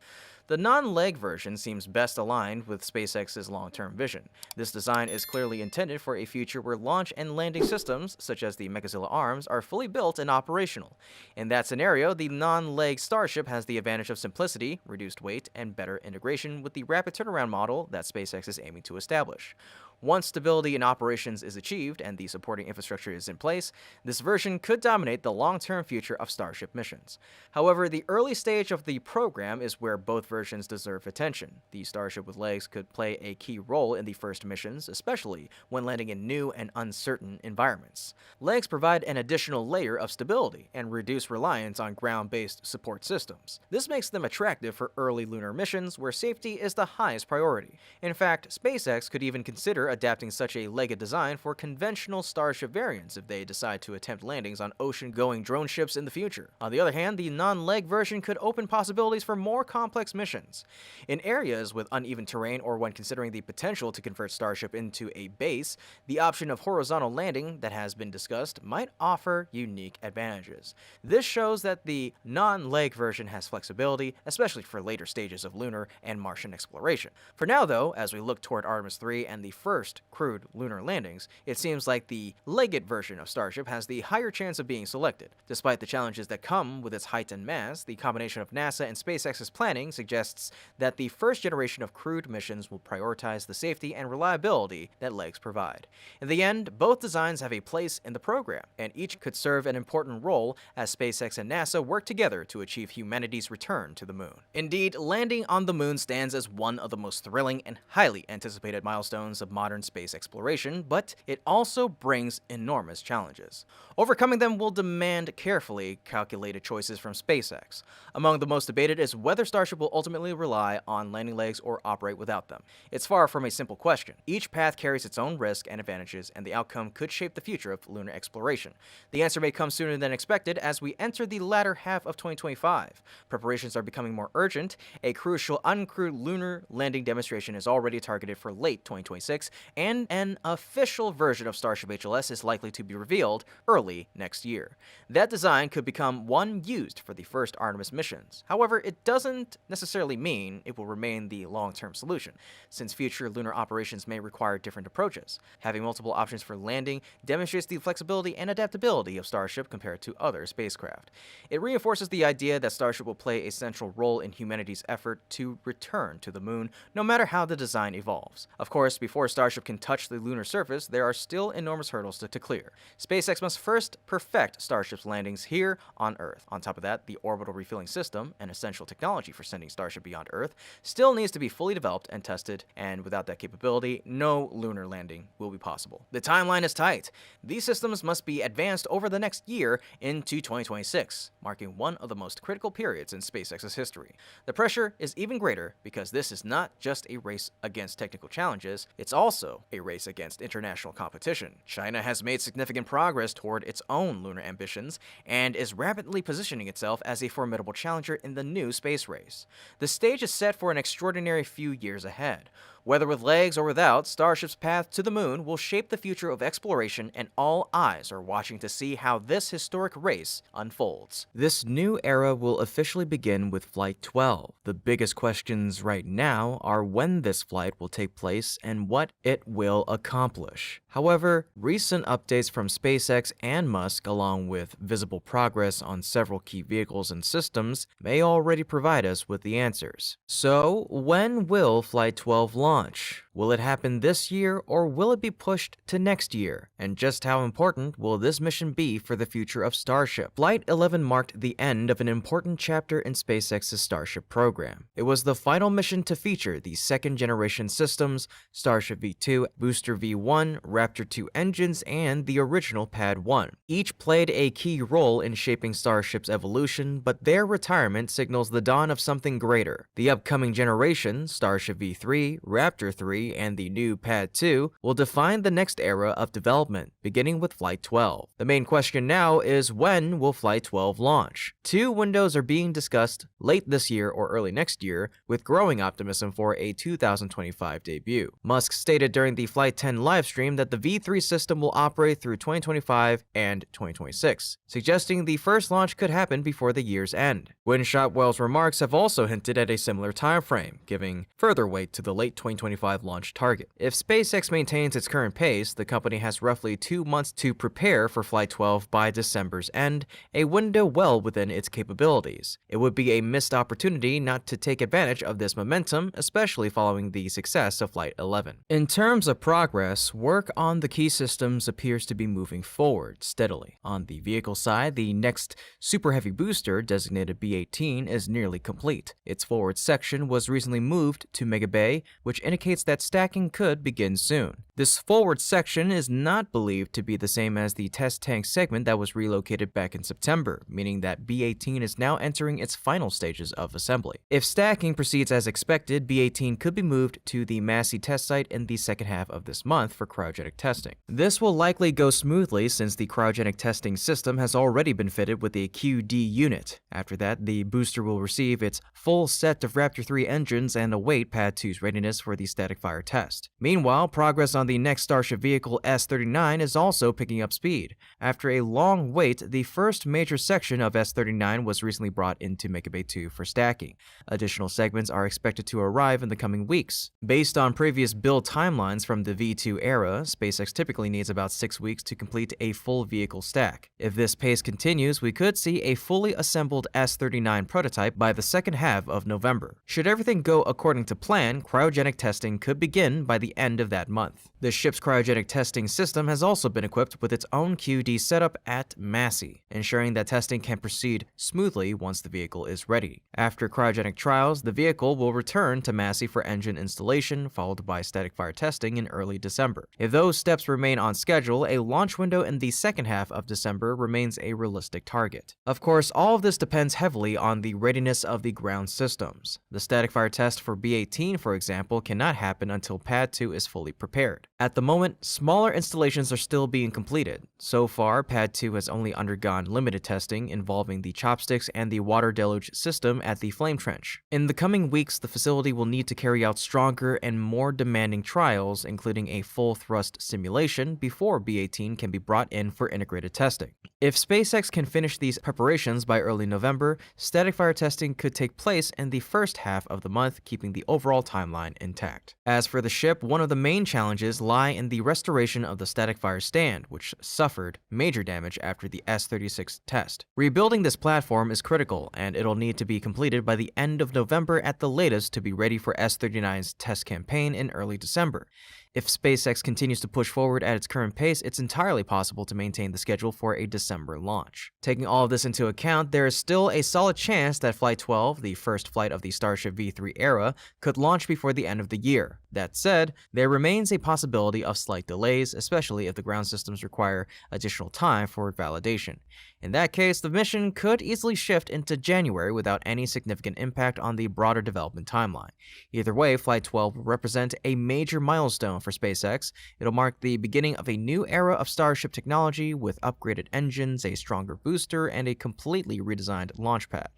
The non-leg version seems best aligned with SpaceX's long-term vision. This design is clearly intended for a future where launch and landing systems, such as the Megazilla arms, are fully built and operational. In that scenario, the non-leg Starship has the advantage of simplicity, reduced weight, and better integration with the rapid turnaround model that SpaceX is aiming to establish. Once stability in operations is achieved and the supporting infrastructure is in place, this version could dominate the long-term future of Starship missions. However, the early stage of the program is where both versions deserve attention. The Starship with legs could play a key role in the first missions, especially when landing in new and uncertain environments. Legs provide an additional layer of stability and reduce reliance on ground-based support systems. This makes them attractive for early lunar missions where safety is the highest priority. In fact, SpaceX could even consider adapting such a legged design for conventional Starship variants if they decide to attempt landings on ocean-going drone ships in the future. On the other hand, the non-leg version could open possibilities for more complex missions. In areas with uneven terrain or when considering the potential to convert Starship into a base, the option of horizontal landing that has been discussed might offer unique advantages. This shows that the non-leg version has flexibility, especially for later stages of lunar and Martian exploration. For now, though, as we look toward Artemis 3 and the first crewed lunar landings, it seems like the legged version of Starship has the higher chance of being selected. Despite the challenges that come with its height and mass, the combination of NASA and SpaceX's planning suggests that the first generation of crewed missions will prioritize the safety and reliability that legs provide. In the end, both designs have a place in the program, and each could serve an important role as SpaceX and NASA work together to achieve humanity's return to the moon. Indeed, landing on the moon stands as one of the most thrilling and highly anticipated milestones of modern space exploration, but it also brings enormous challenges. Overcoming them will demand carefully calculated choices from SpaceX. Among the most debated is whether Starship will ultimately rely on landing legs or operate without them. It's far from a simple question. Each path carries its own risk and advantages, and the outcome could shape the future of lunar exploration. The answer may come sooner than expected as we enter the latter half of 2025. Preparations are becoming more urgent. A crucial uncrewed lunar landing demonstration is already targeted for late 2026, and an official version of Starship HLS is likely to be revealed early next year. That design could become one used for the first Artemis missions. However, it doesn't necessarily mean it will remain the long-term solution, since future lunar operations may require different approaches. Having multiple options for landing demonstrates the flexibility and adaptability of Starship compared to other spacecraft. It reinforces the idea that Starship will play a central role in humanity's effort to return to the moon, no matter how the design evolves. Of course, before Starship can touch the lunar surface, there are still enormous hurdles to clear. SpaceX must first perfect Starship's landings here on Earth. On top of that, the orbital refueling system, an essential technology for sending Starship beyond Earth, still needs to be fully developed and tested, and without that capability, no lunar landing will be possible. The timeline is tight. These systems must be advanced over the next year into 2026, marking one of the most critical periods in SpaceX's history. The pressure is even greater because this is not just a race against technical challenges, it's also a race against international competition. China has made significant progress toward its own lunar ambitions and is rapidly positioning itself as a formidable challenger in the new space race. The stage is set for an extraordinary few years ahead. Whether with legs or without, Starship's path to the moon will shape the future of exploration, and all eyes are watching to see how this historic race unfolds. This new era will officially begin with Flight 12. The biggest questions right now are when this flight will take place and what it will accomplish. However, recent updates from SpaceX and Musk, along with visible progress on several key vehicles and systems, may already provide us with the answers. So, when will Flight 12 launch? Will it happen this year, or will it be pushed to next year? And just how important will this mission be for the future of Starship? Flight 11 marked the end of an important chapter in SpaceX's Starship program. It was the final mission to feature the second-generation systems, Starship V2, Booster V1, Raptor 2 engines, and the original Pad 1. Each played a key role in shaping Starship's evolution, but their retirement signals the dawn of something greater. The upcoming generation, Starship V3, Raptor 3, and the new Pad 2 will define the next era of development, beginning with Flight 12. The main question now is, when will Flight 12 launch? Two windows are being discussed: late this year or early next year, with growing optimism for a 2025 debut. Musk stated during the Flight 10 livestream that the V3 system will operate through 2025 and 2026, suggesting the first launch could happen before the year's end. Gwynne Shotwell's remarks have also hinted at a similar timeframe, giving further weight to the late 2025 launch target. If SpaceX maintains its current pace, the company has roughly 2 months to prepare for Flight 12 by December's end, a window well within its capabilities. It would be a missed opportunity not to take advantage of this momentum, especially following the success of Flight 11. In terms of progress, work on the key systems appears to be moving forward steadily. On the vehicle side, the next Super Heavy booster, designated B-18, is nearly complete. Its forward section was recently moved to Mega Bay, which indicates that stacking could begin soon. This forward section is not believed to be the same as the test tank segment that was relocated back in September, meaning that B-18 is now entering its final stages of assembly. If stacking proceeds as expected, B-18 could be moved to the Massey test site in the second half of this month for cryogenic testing. This will likely go smoothly since the cryogenic testing system has already been fitted with a QD unit. After that, the booster will receive its full set of Raptor 3 engines and await Pad 2's readiness for the static fire test. Meanwhile, progress on the next Starship vehicle, S-39, is also picking up speed. After a long wait, the first major section of S-39 was recently brought into Mega Bay 2 for stacking. Additional segments are expected to arrive in the coming weeks. Based on previous build timelines from the V2 era, SpaceX typically needs about 6 weeks to complete a full vehicle stack. If this pace continues, we could see a fully assembled S-39 prototype by the second half of November. Should everything go according to plan, cryogenic testing could begin by the end of that month. The ship's cryogenic testing system has also been equipped with its own QD setup at Massey, ensuring that testing can proceed smoothly once the vehicle is ready. After cryogenic trials, the vehicle will return to Massey for engine installation, followed by static fire testing in early December. If those steps remain on schedule, a launch window in the second half of December remains a realistic target. Of course, all of this depends heavily on the readiness of the ground systems. The static fire test for B-18, for example, cannot happen until Pad 2 is fully prepared. At the moment, smaller installations are still being completed. So far, Pad 2 has only undergone limited testing involving the chopsticks and the water deluge system at the flame trench. In the coming weeks, the facility will need to carry out stronger and more demanding trials, including a full thrust simulation, before B-18 can be brought in for integrated testing. If SpaceX can finish these preparations by early November, static fire testing could take place in the first half of the month, keeping the overall timeline intact. As for the ship, one of the main challenges lie in the restoration of the static fire stand, which suffered major damage after the S-36 test. Rebuilding this platform is critical, and it'll need to be completed by the end of November at the latest to be ready for S-39's test campaign in early December. If SpaceX continues to push forward at its current pace, it's entirely possible to maintain the schedule for a December launch. Taking all of this into account, there is still a solid chance that Flight 12, the first flight of the Starship V3 era, could launch before the end of the year. That said, there remains a possibility of slight delays, especially if the ground systems require additional time for validation. In that case, the mission could easily shift into January without any significant impact on the broader development timeline. Either way, Flight 12 will represent a major milestone for SpaceX. It'll mark the beginning of a new era of Starship technology with upgraded engines, a stronger booster, and a completely redesigned launch pad.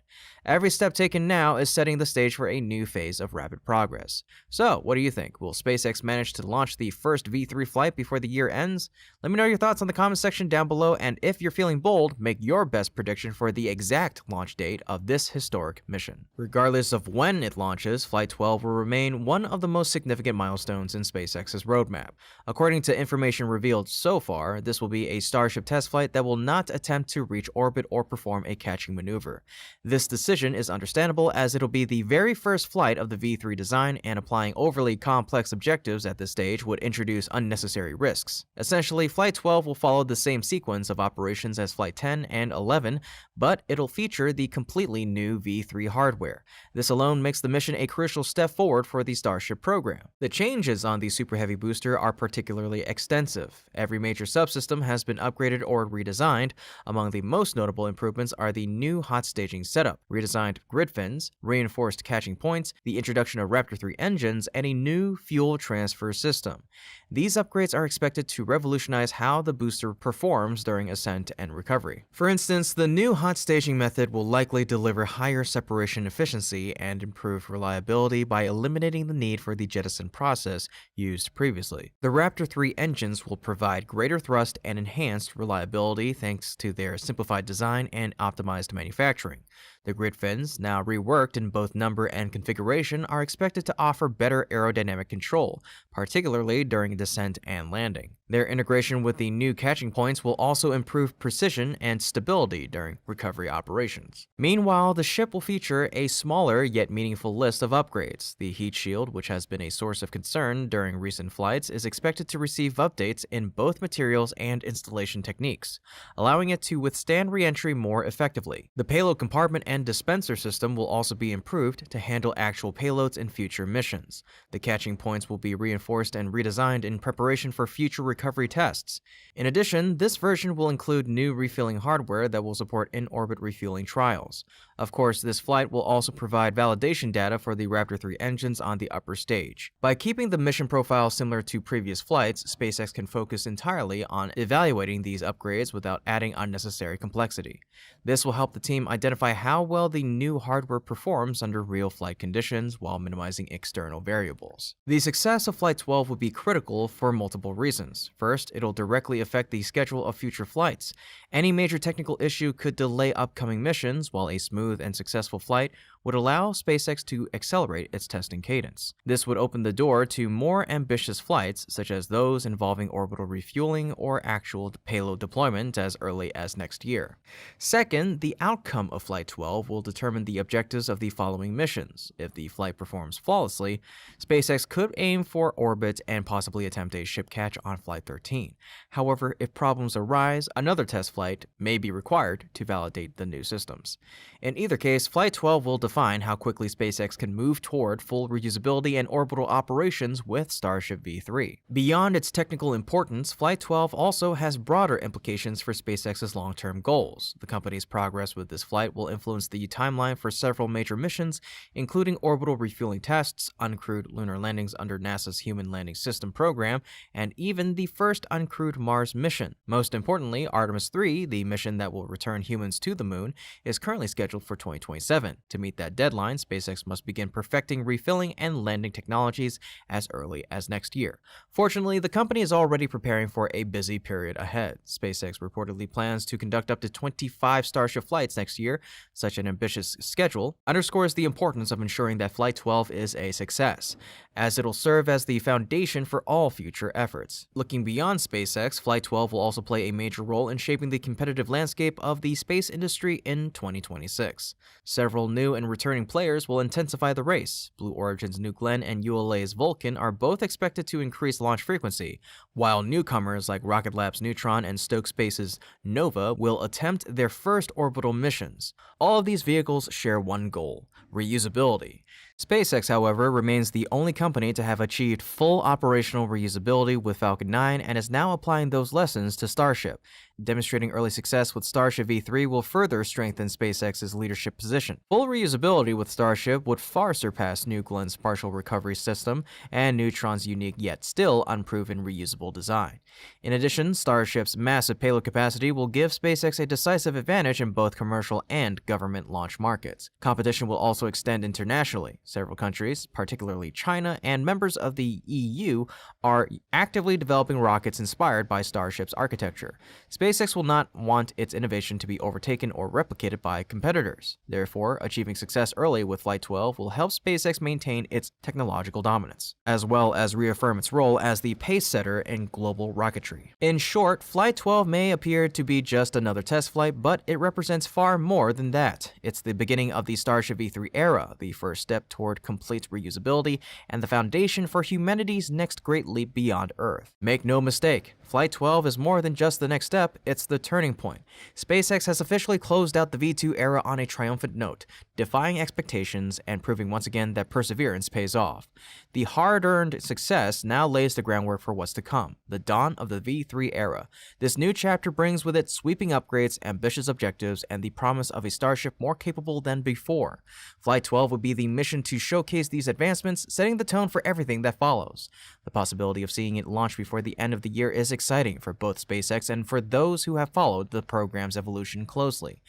Every step taken now is setting the stage for a new phase of rapid progress. So, what do you think? think? Will SpaceX manage to launch the first V3 flight before the year ends? Let me know your thoughts on the comment section down below, and if you're feeling bold, make your best prediction for the exact launch date of this historic mission. Regardless of when it launches, Flight 12 will remain one of the most significant milestones in SpaceX's roadmap. According to information revealed so far, this will be a Starship test flight that will not attempt to reach orbit or perform a catching maneuver. This decision is understandable as it'll be the very first flight of the V3 design, and applying overly complex objectives at this stage would introduce unnecessary risks. Essentially, Flight 12 will follow the same sequence of operations as Flight 10 and 11, but it'll feature the completely new V3 hardware. This alone makes the mission a crucial step forward for the Starship program. The changes on the Super Heavy booster are particularly extensive. Every major subsystem has been upgraded or redesigned. Among the most notable improvements are the new hot staging setup, redesigned grid fins, reinforced catching points, the introduction of Raptor 3 engines, and a new fuel transfer system. These upgrades are expected to revolutionize how the booster performs during ascent and recovery. For instance, the new hot staging method will likely deliver higher separation efficiency and improved reliability by eliminating the need for the jettison process used previously. The Raptor 3 engines will provide greater thrust and enhanced reliability thanks to their simplified design and optimized manufacturing. The grid fins, now reworked in both number and configuration, are expected to offer better aerodynamic control, particularly during descent and landing. Their integration with the new catching points will also improve precision and stability during recovery operations. Meanwhile, the ship will feature a smaller yet meaningful list of upgrades. The heat shield, which has been a source of concern during recent flights, is expected to receive updates in both materials and installation techniques, allowing it to withstand re-entry more effectively. The payload compartment and dispenser system will also be improved to handle actual payloads in future missions. The catching points will be reinforced and redesigned in preparation for future recovery tests. In addition, this version will include new refueling hardware that will support in-orbit refueling trials. Of course, this flight will also provide validation data for the Raptor 3 engines on the upper stage. By keeping the mission profile similar to previous flights, SpaceX can focus entirely on evaluating these upgrades without adding unnecessary complexity. This will help the team identify how well the new hardware performs under real flight conditions while minimizing external variables. The success of Flight 12 will be critical for multiple reasons. First, it'll directly affect the schedule of future flights. Any major technical issue could delay upcoming missions, while a smooth and successful flight would allow SpaceX to accelerate its testing cadence. This would open the door to more ambitious flights, such as those involving orbital refueling or actual payload deployment as early as next year. Second, the outcome of Flight 12 will determine the objectives of the following missions. If the flight performs flawlessly, SpaceX could aim for orbit and possibly attempt a ship catch on Flight 13. However, if problems arise, another test flight may be required to validate the new systems. In either case, Flight 12 will define how quickly SpaceX can move toward full reusability and orbital operations with Starship V3. Beyond its technical importance, Flight 12 also has broader implications for SpaceX's long-term goals. The company's progress with this flight will influence the timeline for several major missions, including orbital refueling tests, uncrewed lunar landings under NASA's Human Landing System program, and even the first uncrewed Mars mission. Most importantly, Artemis 3, the mission that will return humans to the moon, is currently scheduled for 2027. To meet that deadline, SpaceX must begin perfecting refilling and landing technologies as early as next year. Fortunately, the company is already preparing for a busy period ahead. SpaceX reportedly plans to conduct up to 25 Starship flights next year. Such an ambitious schedule underscores the importance of ensuring that Flight 12 is a success, as it'll serve as the foundation for all future efforts. Looking beyond SpaceX, Flight 12 will also play a major role in shaping the competitive landscape of the space industry in 2026. Several new and returning players will intensify the race. Blue Origin's New Glenn and ULA's Vulcan are both expected to increase launch frequency, while newcomers like Rocket Lab's Neutron and Stoke Space's Nova will attempt their first orbital missions. All of these vehicles share one goal: reusability. SpaceX, however, remains the only company to have achieved full operational reusability with Falcon 9 and is now applying those lessons to Starship. Demonstrating early success with Starship V3 will further strengthen SpaceX's leadership position. Full reusability with Starship would far surpass New Glenn's partial recovery system and Neutron's unique yet still unproven reusable design. In addition, Starship's massive payload capacity will give SpaceX a decisive advantage in both commercial and government launch markets. Competition will also extend internationally, early. Several countries, particularly China and members of the EU, are actively developing rockets inspired by Starship's architecture. SpaceX will not want its innovation to be overtaken or replicated by competitors. Therefore, achieving success early with Flight 12 will help SpaceX maintain its technological dominance, as well as reaffirm its role as the pace setter in global rocketry. In short, Flight 12 may appear to be just another test flight, but it represents far more than that. It's the beginning of the Starship V3 era, the first step toward complete reusability, and the foundation for humanity's next great leap beyond Earth. Make no mistake, Flight 12 is more than just the next step, it's the turning point. SpaceX has officially closed out the V2 era on a triumphant note, defying expectations and proving once again that perseverance pays off. The hard-earned success now lays the groundwork for what's to come, the dawn of the V3 era. This new chapter brings with it sweeping upgrades, ambitious objectives, and the promise of a Starship more capable than before. Flight 12 would be the mission to showcase these advancements, setting the tone for everything that follows. The possibility of seeing it launch before the end of the year is exciting for both SpaceX and for those who have followed the program's evolution closely.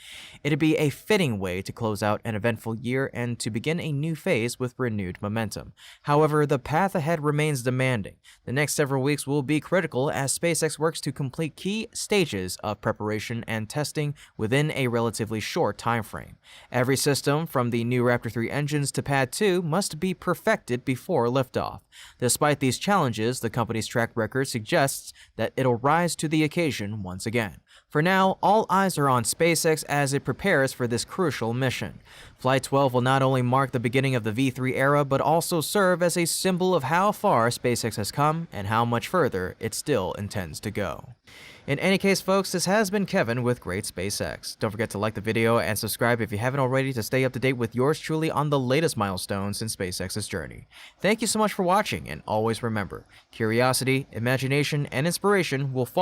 It'd be a fitting way to close out an eventful year and to begin a new phase with renewed momentum. However, the path ahead remains demanding. The next several weeks will be critical as SpaceX works to complete key stages of preparation and testing within a relatively short time frame. Every system, from the new Raptor 3 engines to Pad 2, must be perfected before liftoff. Despite these challenges, the company's track record suggests that it'll rise to the occasion once again. For now, all eyes are on SpaceX as it prepares for this crucial mission. Flight 12 will not only mark the beginning of the V3 era, but also serve as a symbol of how far SpaceX has come and how much further it still intends to go. In any case, folks, this has been Kevin with Great SpaceX. Don't forget to like the video and subscribe if you haven't already to stay up to date with yours truly on the latest milestones in SpaceX's journey. Thank you so much for watching, and always remember, curiosity, imagination, and inspiration will